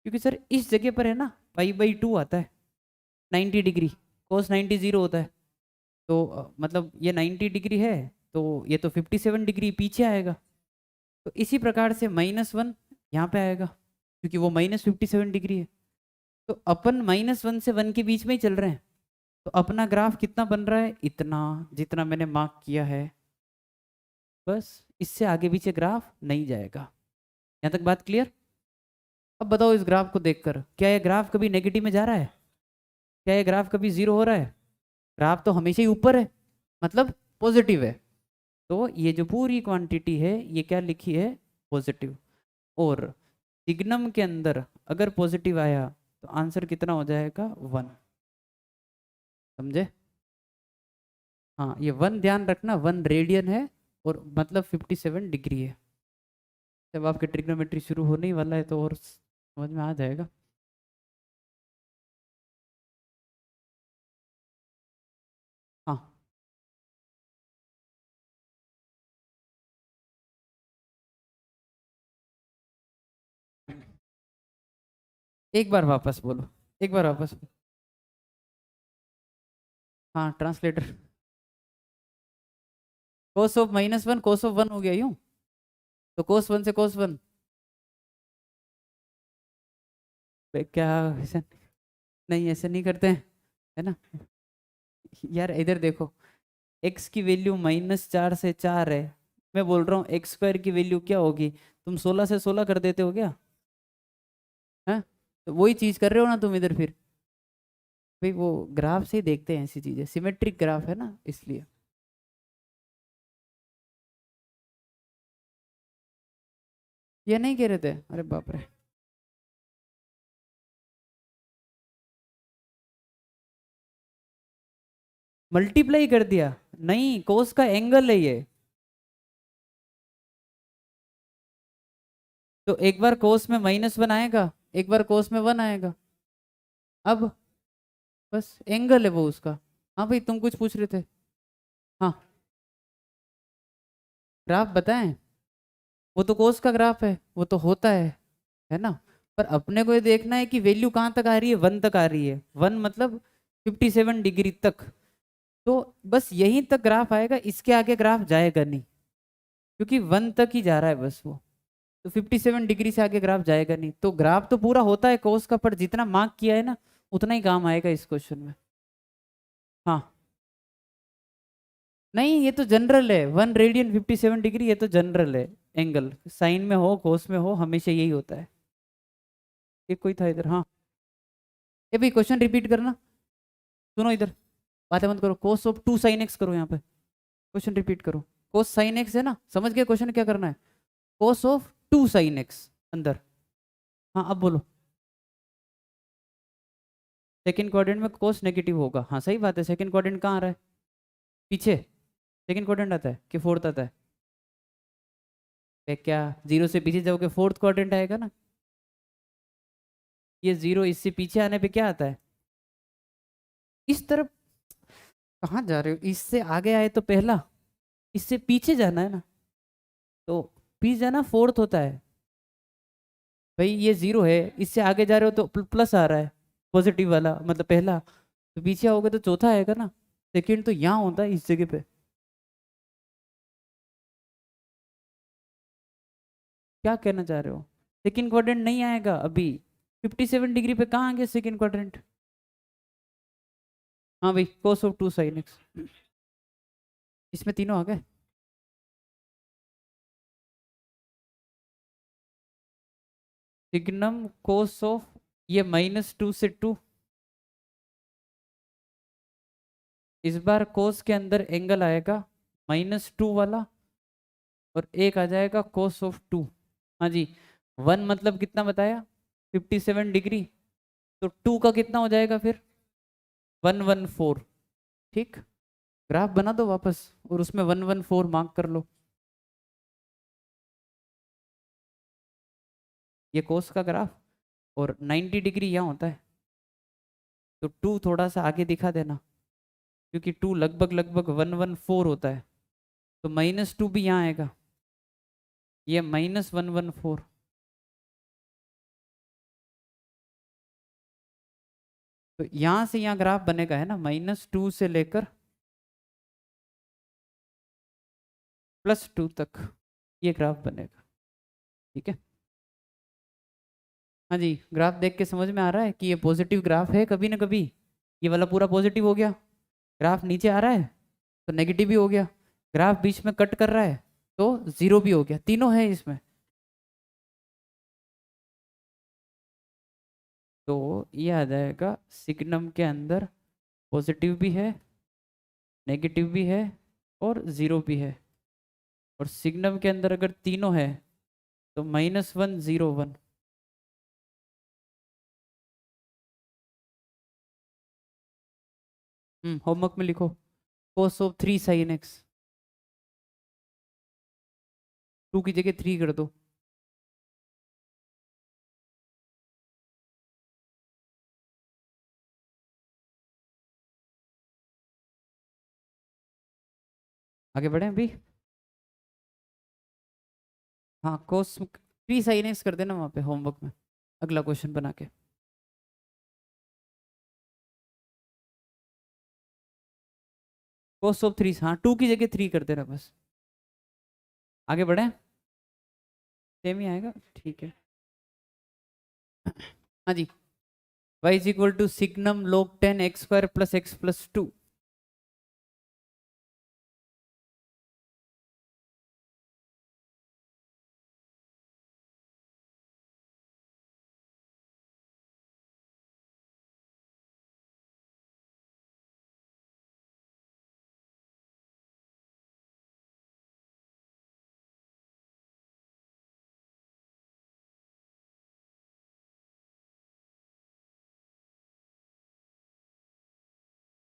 S1: क्योंकि सर इस जगह पर है ना π/2 आता है, 90 डिग्री। कोस 90 0 होता है। तो मतलब ये 90 डिग्री है, तो ये तो 57 डिग्री पीछे आएगा। तो इसी प्रकार से -1 यहाँ पे आएगा, क्योंकि वो -57 डिग्री है। तो अपन -1 से 1 के बीच में ही चल रहे हैं। तो अपना ग्राफ कितना बन रहा है? इतना, जितना मैंने मार्क किया है। बस इससे आगे पीछे ग्राफ नहीं जाएगा। यहाँ तक बात क्लियर? अब बताओ इस ग्राफ को देखकर, क्या ये ग्राफ कभी नेगेटिव में जा रहा है? क्या ये ग्राफ कभी जीरो हो रहा है? ग्राफ तो हमेशा ही ऊपर है। मतलब पॉजिटिव है, तो ये जो पूरी क्वांटिटी है ये क्या लिखी है, पॉजिटिव। और सिग्नम के अंदर अगर पॉजिटिव आया तो आंसर कितना हो जाएगा, 1। समझे? हाँ, ये 1 ध्यान रखना, 1 रेडियन है और मतलब 57 डिग्री है। जब आपके ट्रिग्नोमेट्री शुरू होने ही वाला है तो और समझ में आ जाएगा। हाँ, एक बार वापस बोलो, एक बार वापस। हाँ, translator. Cos of -1 cos of 1 हो गया यूं, तो कोस 1 से कोस 1। क्या ऐसे नहीं, ऐसे नहीं करते हैं, है ना? यार इधर देखो, x की वैल्यू -4 से 4 है, मैं बोल रहा हूँ एक्स स्क्वायर की वैल्यू क्या होगी, तुम 16 से 16 कर देते हो क्या? है, तो वही चीज कर रहे हो ना तुम इधर फिर। भाई वो ग्राफ से ही देखते हैं ऐसी चीजें, सिमेट्रिक ग्राफ है ना, इसलिए। ये नहीं कह रहे थे, अरे बाप रे। मल्टीप्लाई कर दिया? नहीं, कोस का एंगल है ये। तो एक बार कोस में -1 आएगा, एक बार कोस में 1 आएगा। अब बस एंगल है वो उसका। हाँ भाई, तुम कुछ पूछ रहे थे। हाँ, ग्राफ बताएं? वो तो कोस का ग्राफ है, वो तो होता है ना? पर अपने को ये देखना है कि वैल्यू कहाँ तक आ रही है, 1 तक आ रही है। 1 मतलब 57 डिग्री तक। तो बस यहीं तक ग्राफ आएगा, इसके आगे ग्राफ जाएगा नहीं, क्योंकि 1 तक ही जा रहा है बस वो। तो 57 डिग्री से आगे ग्राफ जाएगा नहीं, तो ग्राफ तो पूरा होता है कोस का, पर जितना मार्क किया है ना उतना ही काम आएगा इस क्वेश्चन में। हाँ, नहीं ये तो जनरल है, 1 रेडियन 57 डिग्री, ये तो जनरल है। एंगल साइन में हो कोस में हो हमेशा यही होता है। ये कोई था इधर? हाँ, ये भी क्वेश्चन रिपीट करना। सुनो इधर, बातें मत करो, कोस ऑफ 2 साइन एक्स करो यहाँ पे, क्वेश्चन रिपीट करो। कोस साइन एक्स है ना, समझ गए क्वेश्चन क्या करना है? कोस ऑफ 2 साइन एक्स अंदर। हाँ, अब बोलो। सेकंड क्वाड्रेंट में कोस नेगेटिव होगा, हाँ सही बात है। सेकंड क्वाड्रेंट कहाँ आ रहा है, पीछे। सेकंड क्वाड्रेंट आता है कि फोर्थ आता है? क्या, जीरो से पीछे जाओगे फोर्थ क्वाड्रेंट आएगा ना। ये जीरो इससे पीछे आने पे क्या आता है, इस तरफ। कहाँ जा रहे हो, इससे आगे आए तो पहला, इससे पीछे जाना है ना, तो पीछे जाना फोर्थ होता है। भाई ये जीरो है, इससे आगे जा रहे हो तो प्लस आ रहा है, पॉजिटिव वाला मतलब पहला। तो पीछे आओगे तो चौथा आएगा ना। सेकंड तो यहाँ होता है इस जगह पे। क्या कहना चाह रहे हो? सेकंड क्वाड्रेंट नहीं आएगा अभी, 57 डिग्री पे कहाँ आ गया सेकंड क्वाड्रेंट? हाँ भाई, कोस ऑफ 2 साइन एक्स, इसमें तीनों आ गए। सिग्नम कोस ऑफ, ये -2 से 2, इस बार कोस के अंदर एंगल आएगा -2 वाला, और एक आ जाएगा कोस ऑफ 2। हाँ जी, 1 मतलब कितना बताया, 57 डिग्री, तो 2 का कितना हो जाएगा फिर, 114। ठीक, ग्राफ बना दो वापस और उसमें 114 मार्क कर लो। ये कोस का ग्राफ, और 90 डिग्री यहाँ होता है, तो 2 थोड़ा सा आगे दिखा देना, क्योंकि 2 लगभग लगभग 114 होता है, तो -2 भी यहाँ आएगा, ये -114। तो यहाँ से यहाँ ग्राफ बनेगा है ना, -2 से लेकर +2 तक ये ग्राफ बनेगा। ठीक है, हाँ जी, ग्राफ देख के समझ में आ रहा है कि ये पॉजिटिव ग्राफ है कभी ना कभी। ये वाला पूरा पॉजिटिव हो गया, ग्राफ नीचे आ रहा है तो नेगेटिव भी हो गया, ग्राफ बीच में कट कर रहा है तो जीरो भी हो गया, तीनों है इसमें। तो ये आ जाएगा सिग्नम के अंदर पॉजिटिव भी है, नेगेटिव भी है, और 0 भी है। और सिग्नम के अंदर अगर तीनों है तो -1 0 1। होमवर्क में लिखो cos ऑफ 3 sin x। 2 की जगह 3 कर दो। आगे बढ़े अभी। हाँ cos 3 sin x कर देना वहां पे होमवर्क में, अगला क्वेश्चन बना के। cos ऑफ 3, हाँ 2 की जगह 3 कर देना बस। आगे बढ़े, सेम ही आएगा, ठीक है। हाँ जी, y is equal to signum log 10 x square plus x plus 2।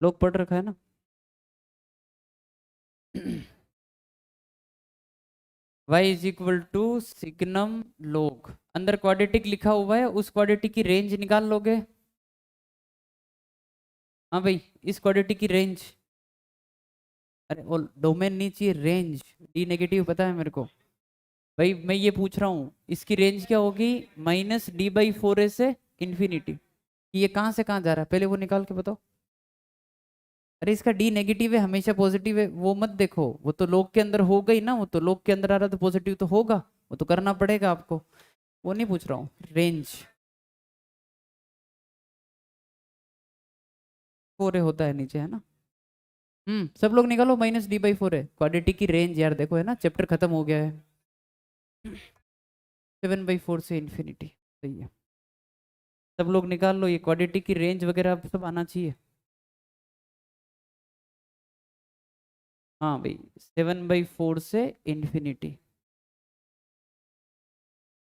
S1: Log पढ़ रखा है ना। y is equal to signum log, अंदर क्वाड्रेटिक लिखा हुआ है, उस क्वाड्रेटिक की रेंज निकाल लोगे। हाँ भाई, इस क्वाड्रेटिक की रेंज, अरे वो डोमेन नहीं चाहिए, रेंज। डी नेगेटिव पता है मेरे को। भाई मैं ये पूछ रहा हूँ इसकी रेंज क्या होगी, -d/4a से इंफिनिटी। ये कहाँ से कहाँ जा रहा है पहले वो निकाल के बताओ। अरे इसका डी नेगेटिव है, हमेशा पॉजिटिव है, वो मत देखो, वो तो लोग के अंदर होगा ही ना, वो तो लोग के अंदर आ रहा तो पॉजिटिव तो होगा, वो तो करना पड़ेगा आपको। वो नहीं पूछ रहा हूँ, रेंज। 4a होता है नीचे, है ना। सब लोग निकालो, -d/4 है क्वाड्रेटिक की रेंज यार, देखो है ना, चैप्टर खत्म हो गया है। 7/4 से इंफिनिटी, सही है। सब लोग निकाल लो, ये क्वाड्रेटिक की रेंज वगैरह अब सब आना चाहिए। हाँ भाई, 7/4 से इंफिनिटी।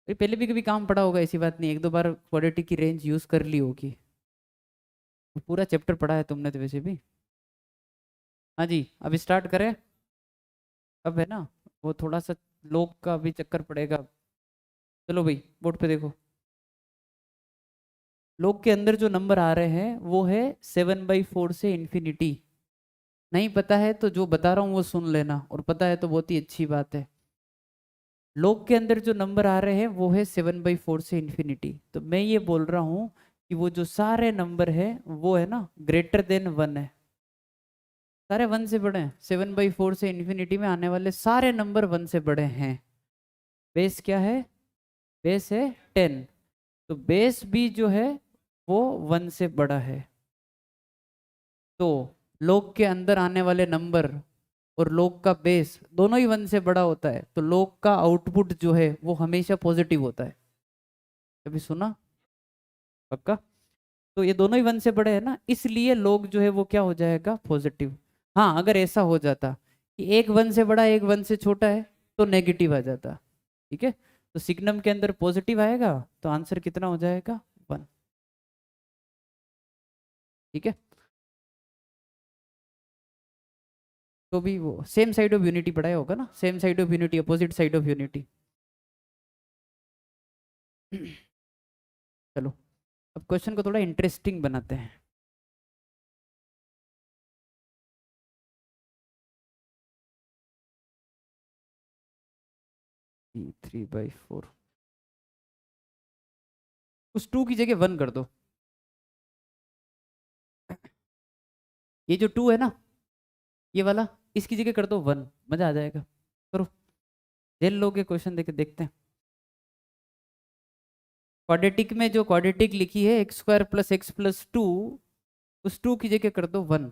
S1: पहले भी कभी काम पड़ा होगा, ऐसी बात नहीं, एक दो बार क्वाड्रेटिक की रेंज यूज कर ली होगी। पूरा चैप्टर पढ़ा है तुमने तो वैसे भी। हाँ जी, अब स्टार्ट करें। अब है ना, वो थोड़ा सा लोग का भी चक्कर पड़ेगा। चलो भाई, बोर्ड पे देखो। लोग के अंदर जो नंबर आ रहे हैं वो है 7/4 से इंफिनिटी। नहीं पता है तो जो बता रहा हूँ वो सुन लेना, और पता है तो बहुत ही अच्छी बात है। लोग के अंदर जो नंबर आ रहे हैं वो है 7/4 से इंफिनिटी। तो मैं ये बोल रहा हूँ कि वो जो सारे नंबर है वो है ना >1 है। सारे 1 से बड़े हैं, 7/4 से इंफिनिटी में आने वाले सारे नंबर 1 से बड़े हैं। बेस क्या है, बेस है 10। तो बेस भी जो है वो 1 से बड़ा है। तो log के अंदर आने वाले नंबर और log का बेस दोनों ही 1 से बड़ा होता है, तो log का आउटपुट जो है वो हमेशा पॉजिटिव होता है। कभी सुना, पक्का। तो ये दोनों ही 1 से बड़े हैं ना, इसलिए log जो है वो क्या हो जाएगा, पॉजिटिव। हाँ अगर ऐसा हो जाता कि एक 1 से बड़ा एक 1 से छोटा है तो नेगेटिव आ जाता। ठीक है, तो सिग्नम के अंदर पॉजिटिव आएगा, तो आंसर कितना हो जाएगा, 1। ठीक है, तो भी वो सेम साइड ऑफ यूनिटी पढ़ाया होगा ना, same side of unity, opposite side of unity. चलो, अब क्वेश्चन को थोड़ा इंटरेस्टिंग बनाते हैं। (3/4) उस 2 की जगह 1 कर दो। ये जो 2 है ना, ये वाला, इसकी जगह कर दो 1, मजा आ जाएगा। करो, झेल लोगे क्वेश्चन देके, देखते हैं। क्वाड्रेटिक में जो क्वाड्रेटिक लिखी है x² + x + 2, उस 2 की जगह कर दो 1।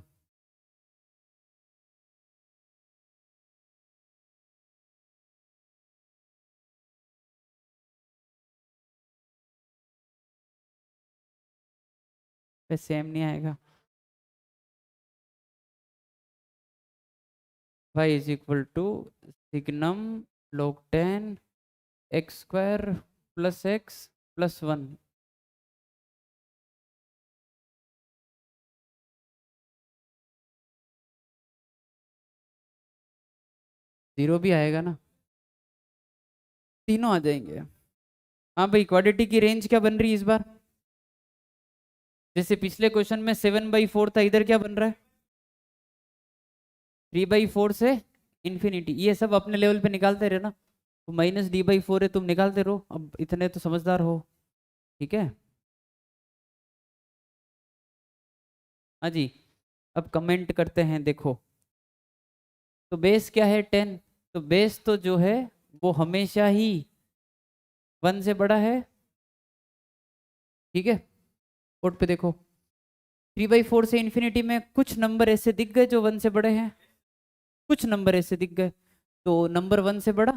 S1: पे सेम नहीं आएगा। y is equal to signum log 10 x square plus x plus 1। Zero भी आएगा ना, तीनों आ जाएंगे। हाँ भाई, क्वाड्रेटिक की रेंज क्या बन रही है इस बार? जैसे पिछले क्वेश्चन में 7/4 था, इधर क्या बन रहा है? 3/4 से इन्फिनिटी। ये सब अपने लेवल पे निकालते रहे ना, तो -d/4 है, तुम निकालते रहो, अब इतने तो समझदार हो। ठीक है, हाँ जी। अब कमेंट करते हैं, देखो। तो बेस क्या है? 10। तो बेस तो जो है वो हमेशा ही 1 से बड़ा है। ठीक है, बोर्ड पे देखो, 3/4 से इन्फिनिटी में कुछ नंबर ऐसे दिख गए जो 1 से बड़े हैं, कुछ नंबर ऐसे दिख गए। तो नंबर 1 से बड़ा,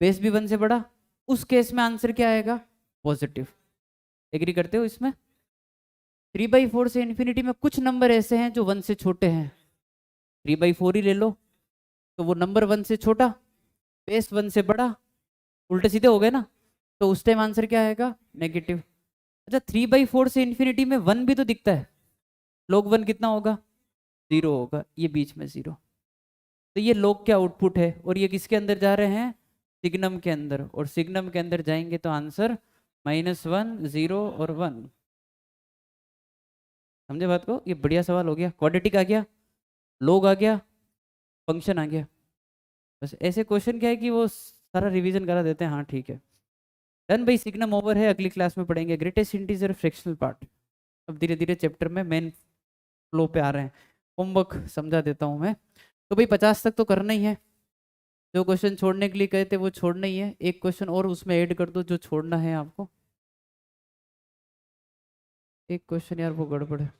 S1: बेस भी 1 से बड़ा, उस केस में आंसर क्या आएगा? पॉजिटिव। एग्री करते हो इसमें? 3/4 से इन्फिनिटी में कुछ नंबर ऐसे हैं जो 1 से छोटे हैं, 3/4 ही ले लो, तो वो नंबर 1 से छोटा, बेस 1 से बड़ा, उल्टे सीधे हो गए ना, तो उस टाइम आंसर क्या आएगा? नेगेटिव। अच्छा, 3/4 से इन्फिनिटी में 1 भी तो दिखता है, log 1 कितना होगा? 0 होगा, ये बीच में 0। तो ये log क्या आउटपुट है, और ये किसके अंदर जा रहे हैं? सिग्नम के अंदर, और सिग्नम के अंदर जाएंगे तो आंसर -1 0 और 1। समझे बात को? ये बढ़िया सवाल हो गया, क्वाड्रेटिक आ गया, log आ गया, फंक्शन आ गया। बस ऐसे क्वेश्चन क्या है कि वो सारा रिवीजन करा देते हैं। हाँ ठीक है, डन भाई, सिग्नम ओवर है, अगली क्लास में पढ़ेंगे ग्रेटेस्ट इंटीजर फ्रैक्शनल पार्ट। अब धीरे धीरे चैप्टर में मेन फ्लो पे आ रहे हैं, होमवर्क समझा देता हूँ मैं। तो भाई 50 तक तो करना ही है, जो क्वेश्चन छोड़ने के लिए कहे थे वो छोड़ना ही है, एक क्वेश्चन और उसमें ऐड कर दो जो छोड़ना है आपको। एक क्वेश्चन यार वो गड़बड़ है,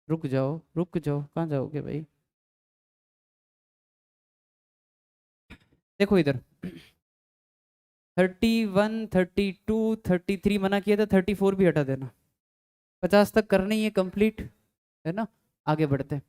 S1: रुक जाओ रुक जाओ, कहाँ जाओगे भाई? देखो इधर, 31 32 33 मना किया था, 34 भी हटा देना। 50 तक करना ही है कंप्लीट, है ना? आगे बढ़ते हैं।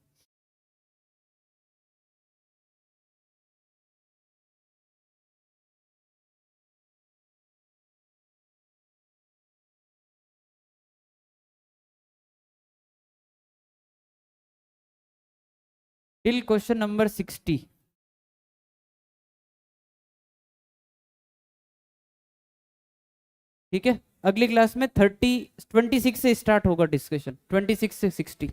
S1: Till question number 60। ठीक है, अगली क्लास में 26 से स्टार्ट होगा डिस्कशन, 26 से 60।